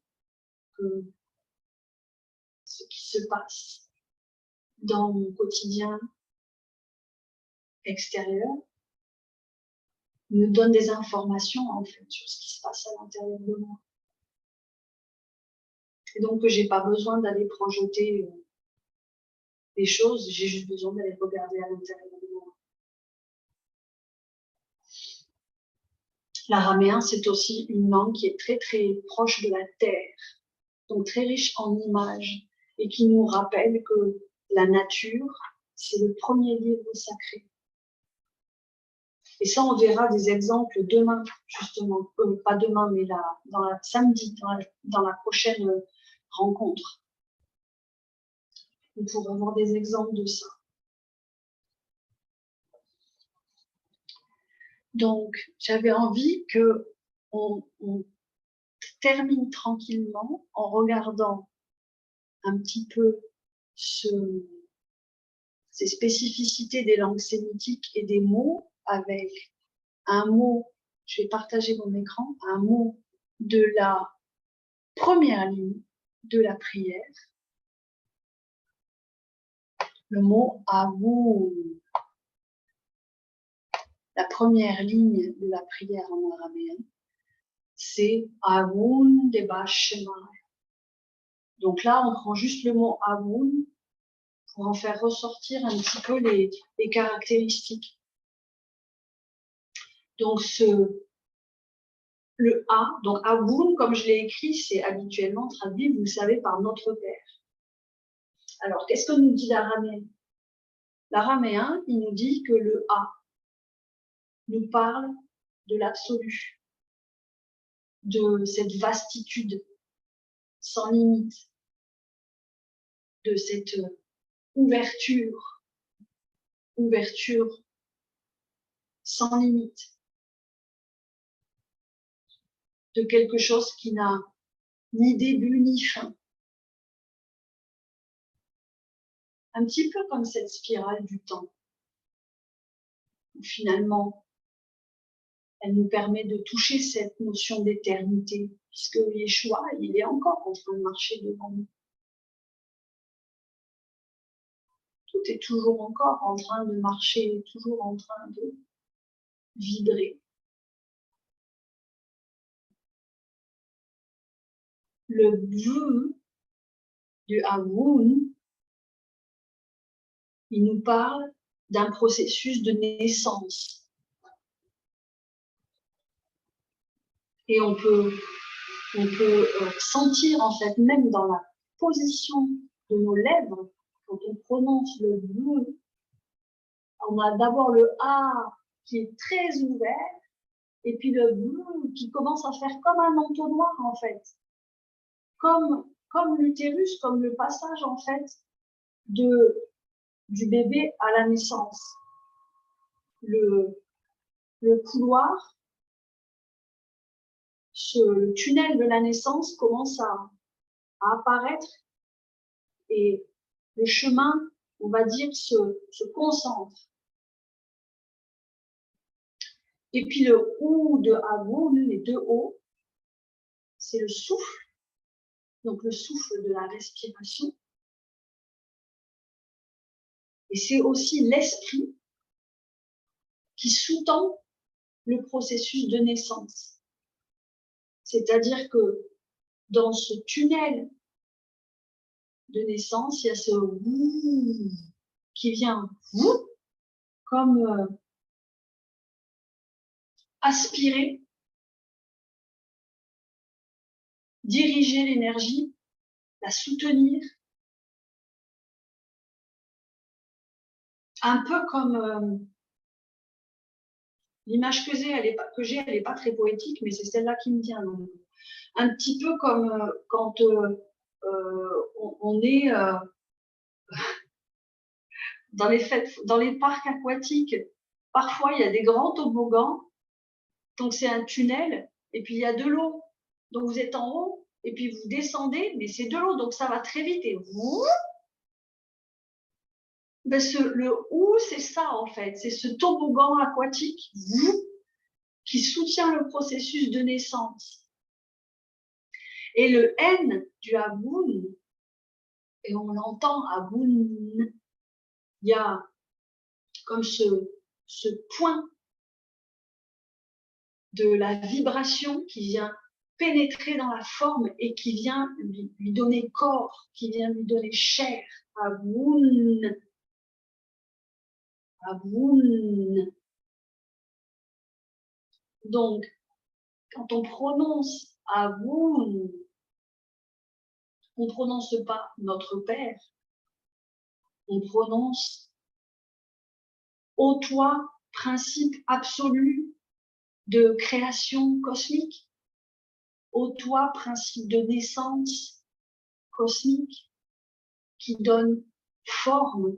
que ce qui se passe dans mon quotidien extérieur me donne des informations en fait sur ce qui se passe à l'intérieur de moi. Et donc que j'ai pas besoin d'aller projeter des choses, j'ai juste besoin d'aller regarder à l'intérieur de moi. L'araméen, c'est aussi une langue qui est très très proche de la terre. donc très riche en images, et qui nous rappelle que la nature, c'est le premier livre sacré. Et ça, on verra des exemples demain, justement, pas demain, mais là, samedi, dans la prochaine rencontre. On pourra voir des exemples de ça. Donc, j'avais envie que on termine tranquillement en regardant un petit peu ces spécificités des langues sémitiques et des mots avec un mot, je vais partager mon écran, un mot de la première ligne de la prière, le mot Awoun. La première ligne de la prière en araméen, c'est Awoun Deba Shemai. Donc là, on prend juste le mot Awoun pour en faire ressortir un petit peu les caractéristiques. Donc le A, donc Awoun, comme je l'ai écrit, c'est habituellement traduit, vous le savez, par notre Père. Alors, qu'est-ce que nous dit l'araméen? L'araméen, il nous dit que le A nous parle de l'absolu, de cette vastitude sans limite, de cette ouverture sans limite, de quelque chose qui n'a ni début ni fin. Un petit peu comme cette spirale du temps, où finalement, elle nous permet de toucher cette notion d'éternité, puisque Yeshua, il est encore en train de marcher devant nous. Tout est toujours encore en train de marcher, toujours en train de vibrer. Le V du Awoun, il nous parle d'un processus de naissance. Et on peut sentir, en fait, même dans la position de nos lèvres, quand on prononce le V, on a d'abord le A qui est très ouvert, et puis le V qui commence à faire comme un entonnoir, en fait. Comme l'utérus, comme le passage, en fait, du bébé à la naissance. Le couloir, le tunnel de la naissance commence à apparaître et le chemin, on va dire, se concentre. Et puis le ou de Awoun, les deux O, c'est le souffle, donc le souffle de la respiration. Et c'est aussi l'esprit qui sous-tend le processus de naissance. C'est-à-dire que dans ce tunnel de naissance, il y a ce ouh qui vient comme aspirer, diriger l'énergie, la soutenir, un peu comme l'image que j'ai, elle est pas très poétique, mais c'est celle-là qui me vient. Donc, un petit peu comme quand on est dans les parcs aquatiques. Parfois, il y a des grands toboggans, donc c'est un tunnel, et puis il y a de l'eau. Donc vous êtes en haut, et puis vous descendez, mais c'est de l'eau, donc ça va très vite. Et ben le ou, c'est ça en fait, c'est ce toboggan aquatique qui soutient le processus de naissance. Et le N du Aboun, et on l'entend Aboun, il y a comme ce point de la vibration qui vient pénétrer dans la forme et qui vient lui donner corps, qui vient lui donner chair. Aboun. Aboun. Donc, quand on prononce Aboun, on ne prononce pas notre Père, on prononce ô toi, principe absolu de création cosmique, ô toi, principe de naissance cosmique qui donne forme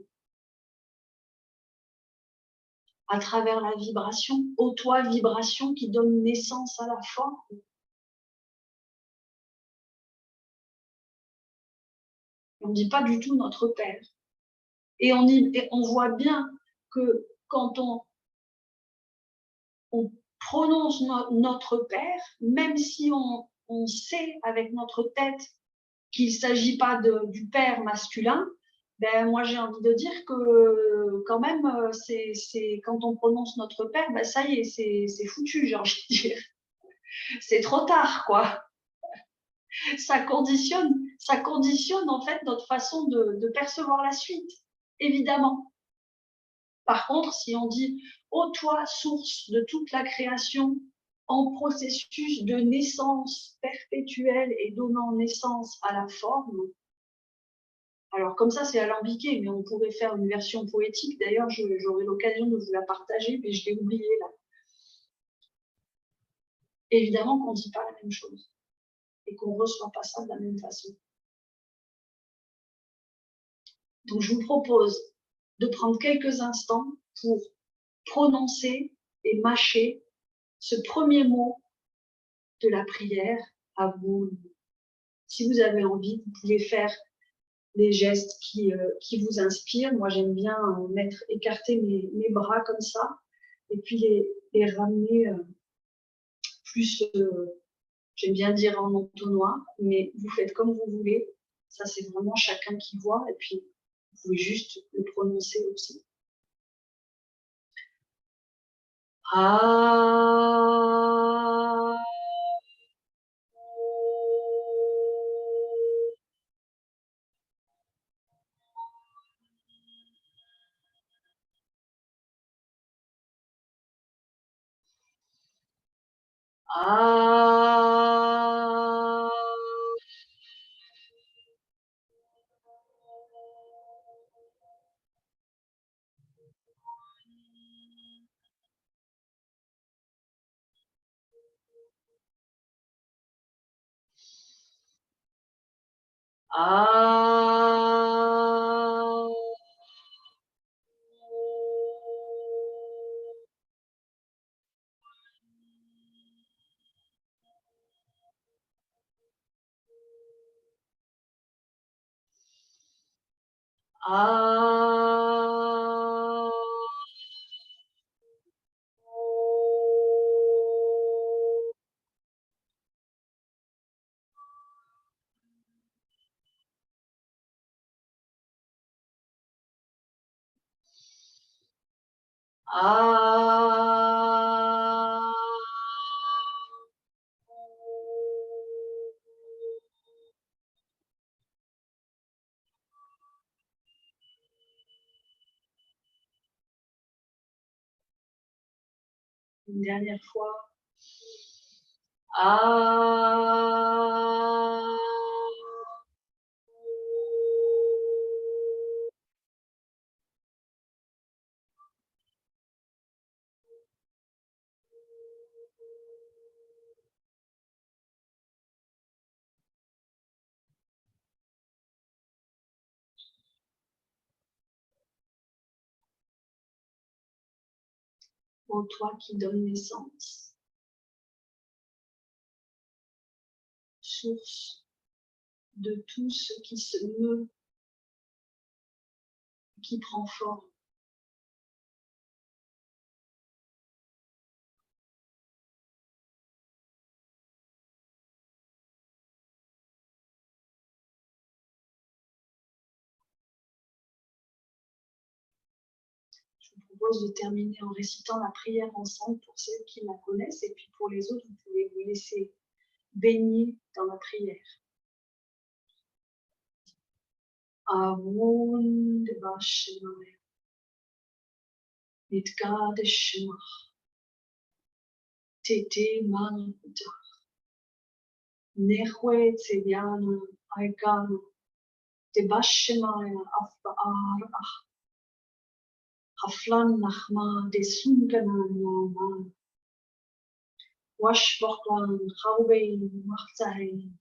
à travers la vibration, ô toi, vibration qui donne naissance à la forme. On ne dit pas du tout notre Père. Et on voit bien que quand on prononce notre Père, même si on sait avec notre tête qu'il ne s'agit pas du Père masculin, ben moi j'ai envie de dire que quand même, quand on prononce notre Père, ben ça y est, c'est foutu, j'ai envie de dire. C'est trop tard, quoi. Ça conditionne en fait notre façon de percevoir la suite, évidemment. Par contre, si on dit « Ô toi, source de toute la création, en processus de naissance perpétuelle et donnant naissance à la forme », alors comme ça c'est alambiqué, mais on pourrait faire une version poétique. D'ailleurs, j'aurai l'occasion de vous la partager, mais je l'ai oublié là. Évidemment qu'on ne dit pas la même chose et qu'on ne reçoit pas ça de la même façon. Donc je vous propose de prendre quelques instants pour prononcer et mâcher ce premier mot de la prière à vous. Si vous avez envie, vous pouvez faire des gestes qui vous inspirent. Moi, j'aime bien écarter mes bras comme ça et puis les ramener plus, j'aime bien dire en entonnoir, mais vous faites comme vous voulez. Ça, c'est vraiment chacun qui voit et puis vous pouvez juste le prononcer aussi. Ah. Ah. Ah. Ah. Ah. Une dernière fois. Ah. Ô toi qui donnes naissance, source de tout ce qui se meut, qui prend forme. Je vous propose de terminer en récitant la prière ensemble pour celles qui la connaissent et puis pour les autres, vous pouvez vous laisser baigner dans la prière. Avon de Bashemare, Nitga de Shemach, Tete Manuta, Nehwe Tseviana, Aigan, Debashemaya Afbaar Ach, Haflan Nachma, de Sunganama, Washboklan, Haubein, Machtahin,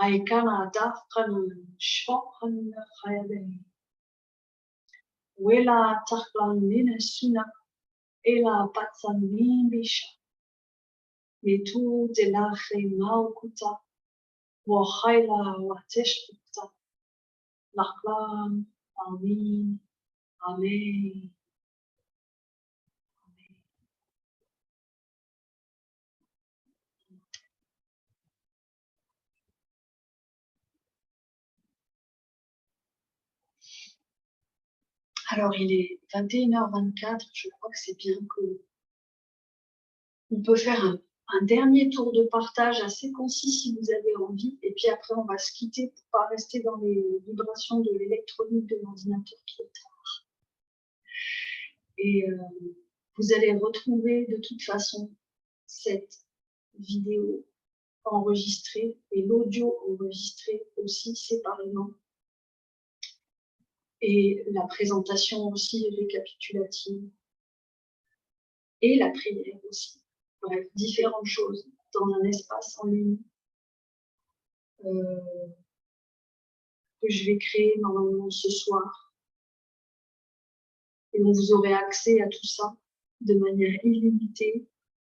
Aikana Dafkan, Shpokan, Hayabein, Wela Taklan Nina Suna, Ela Patsanin Bisha, Metu de Lache Maukuta, Wahaila Wateshpukta, Laklan, Amin, Amen. Alors, il est 21h24, je crois que c'est bien que on peut faire un dernier tour de partage assez concis si vous avez envie, et puis après on va se quitter pour pas rester dans les vibrations de l'électronique de l'ordinateur qui est tard. Et vous allez retrouver de toute façon cette vidéo enregistrée et l'audio enregistré aussi séparément. Et la présentation aussi récapitulative. Et la prière aussi. Bref, différentes choses dans un espace en ligne que je vais créer normalement ce soir. Et donc vous aurez accès à tout ça de manière illimitée,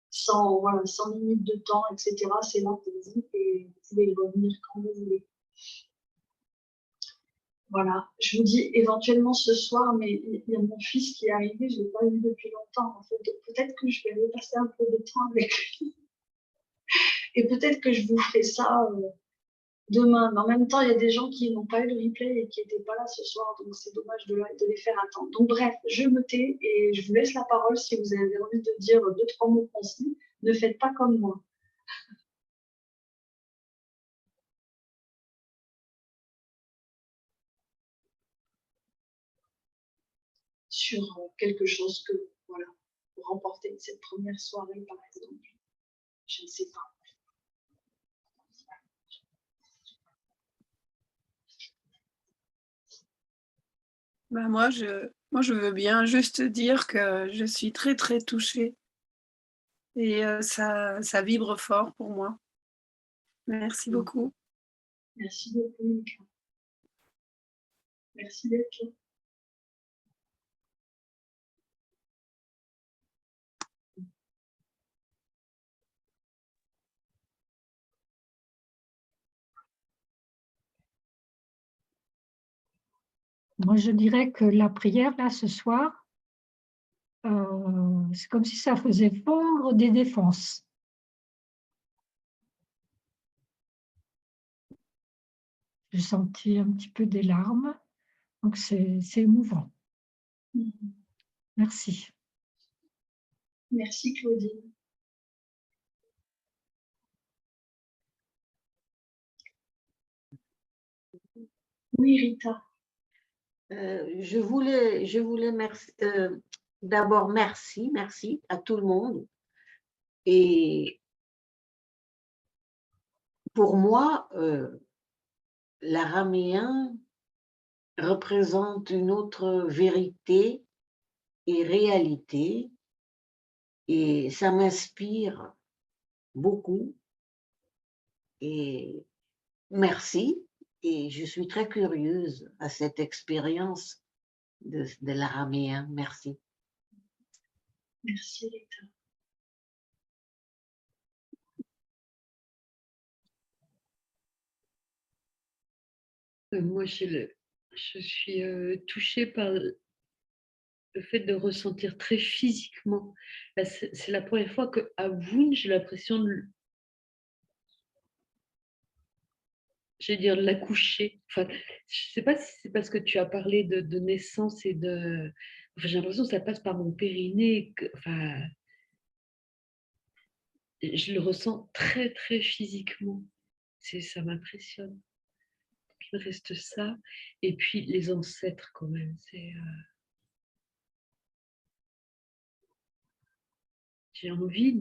sans limite de temps, etc. C'est là pour vous et vous pouvez y revenir quand vous voulez. Voilà, je vous dis éventuellement ce soir, mais il y a mon fils qui est arrivé, je ne l'ai pas vu depuis longtemps en fait, donc peut-être que je vais aller passer un peu de temps avec lui. Et peut-être que je vous ferai ça demain. Mais en même temps, il y a des gens qui n'ont pas eu le replay et qui n'étaient pas là ce soir, donc c'est dommage de les faire attendre. Donc bref, je me tais et je vous laisse la parole si vous avez envie de dire 2-3 mots concis. Ne faites pas comme moi. Sur quelque chose que, voilà, pour remporter cette première soirée, par exemple. Je ne sais pas. Ben moi, je veux bien juste dire que je suis très, très touchée. Et ça vibre fort pour moi. Merci beaucoup. Merci beaucoup, Mika. Merci d'être là. Moi, je dirais que la prière, là, ce soir, c'est comme si ça faisait fondre des défenses. J'ai senti un petit peu des larmes, donc c'est émouvant. Merci. Merci, Claudine. Oui, Rita. Je voulais d'abord merci à tout le monde. Et pour moi, l'araméen représente une autre vérité et réalité, et ça m'inspire beaucoup. Et merci, et je suis très curieuse à cette expérience de l'araméen. Merci. Merci, Rita. Moi, je suis touchée par le fait de ressentir très physiquement. C'est la première fois qu'à Voun, j'ai l'impression de l'accoucher. Enfin, je ne sais pas si c'est parce que tu as parlé de naissance et de... Enfin, j'ai l'impression que ça passe par mon périnée. Enfin, je le ressens très, très physiquement. Ça m'impressionne. Il reste ça. Et puis, les ancêtres, quand même. J'ai envie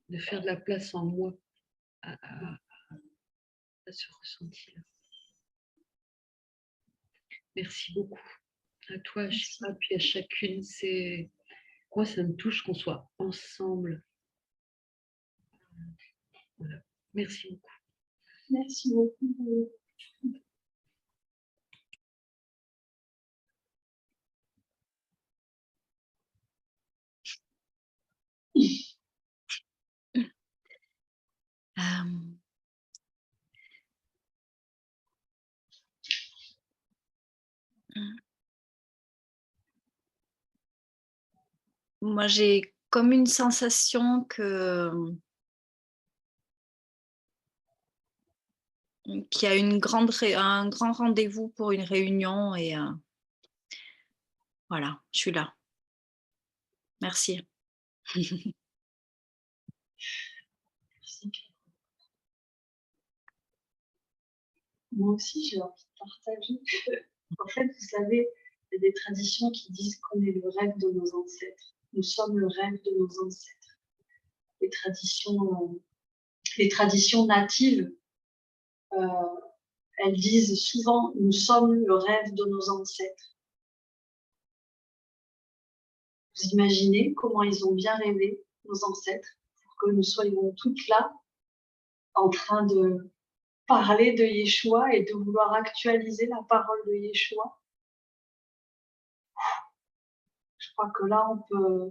de faire de la place en moi à ce ressenti-là. Merci beaucoup à toi, Shiva, puis à chacune. Moi, ça me touche qu'on soit ensemble. Voilà. Merci beaucoup. Merci beaucoup. Moi, j'ai comme une sensation qu'il y a un grand rendez-vous pour une réunion et voilà, je suis là. Merci. Merci. Moi aussi, j'ai envie de partager. En fait, vous savez, il y a des traditions qui disent qu'on est le rêve de nos ancêtres. Nous sommes le rêve de nos ancêtres. Les traditions natives, elles disent souvent nous sommes le rêve de nos ancêtres. Vous imaginez comment ils ont bien rêvé, nos ancêtres, pour que nous soyons toutes là, en train de parler de Yeshua et de vouloir actualiser la parole de Yeshua. Je crois que là, on peut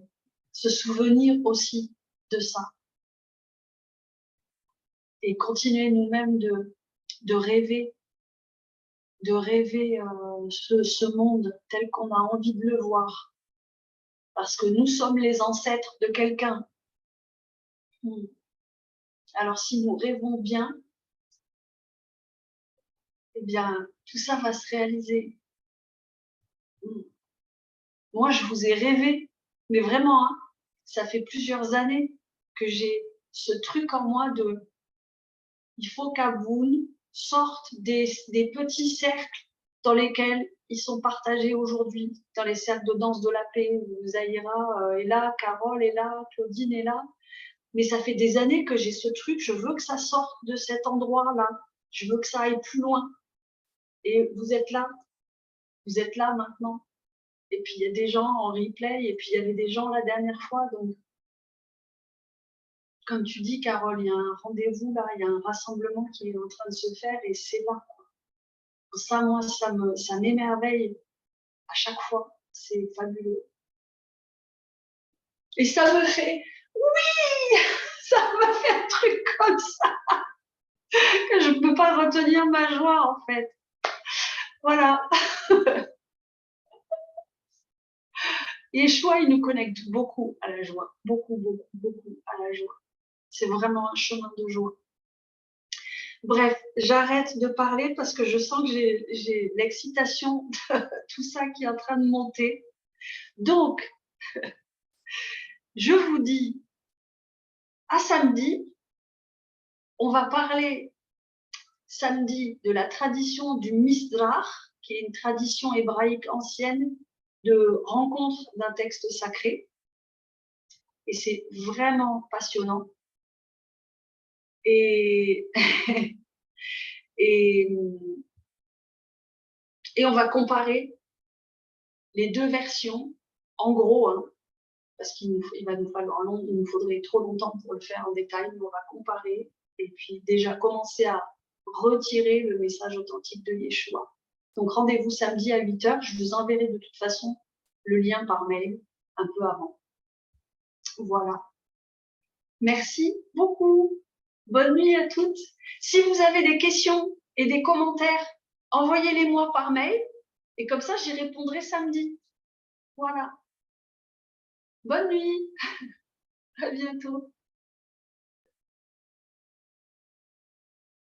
se souvenir aussi de ça. Et continuer nous-mêmes de rêver ce monde tel qu'on a envie de le voir. Parce que nous sommes les ancêtres de quelqu'un. Alors si nous rêvons bien, eh bien, tout ça va se réaliser. Moi, je vous ai rêvé, mais vraiment, hein, ça fait plusieurs années que j'ai ce truc en moi il faut qu'Aboun sorte des petits cercles dans lesquels ils sont partagés aujourd'hui, dans les cercles de danse de la paix, où Zahira est là, Carole est là, Claudine est là. Mais ça fait des années que j'ai ce truc, je veux que ça sorte de cet endroit-là, je veux que ça aille plus loin. Et vous êtes là maintenant. Et puis il y a des gens en replay, et puis il y avait des gens la dernière fois, donc comme tu dis, Carole, il y a un rendez-vous là, il y a un rassemblement qui est en train de se faire et c'est là. Ça, moi, ça m'émerveille à chaque fois. C'est fabuleux. Et ça me fait, oui, ça me fait un truc comme ça, que je ne peux pas retenir ma joie en fait. Voilà. Yeshua, il nous connecte beaucoup à la joie. Beaucoup, beaucoup, beaucoup à la joie. C'est vraiment un chemin de joie. Bref, j'arrête de parler parce que je sens que j'ai l'excitation de tout ça qui est en train de monter. Donc, je vous dis à samedi. On va parler samedi de la tradition du Misdrach, qui est une tradition hébraïque ancienne de rencontre d'un texte sacré. Et c'est vraiment passionnant. Et on va comparer les deux versions, en gros, hein, parce qu'il nous faudrait trop longtemps pour le faire en détail. On va comparer et puis déjà commencer à retirer le message authentique de Yeshua. Donc rendez-vous samedi à 8h. Je vous enverrai de toute façon le lien par mail un peu avant. Voilà. Merci beaucoup. Bonne nuit à toutes. Si vous avez des questions et des commentaires, envoyez-les moi par mail et comme ça j'y répondrai samedi. Voilà. Bonne nuit. À bientôt.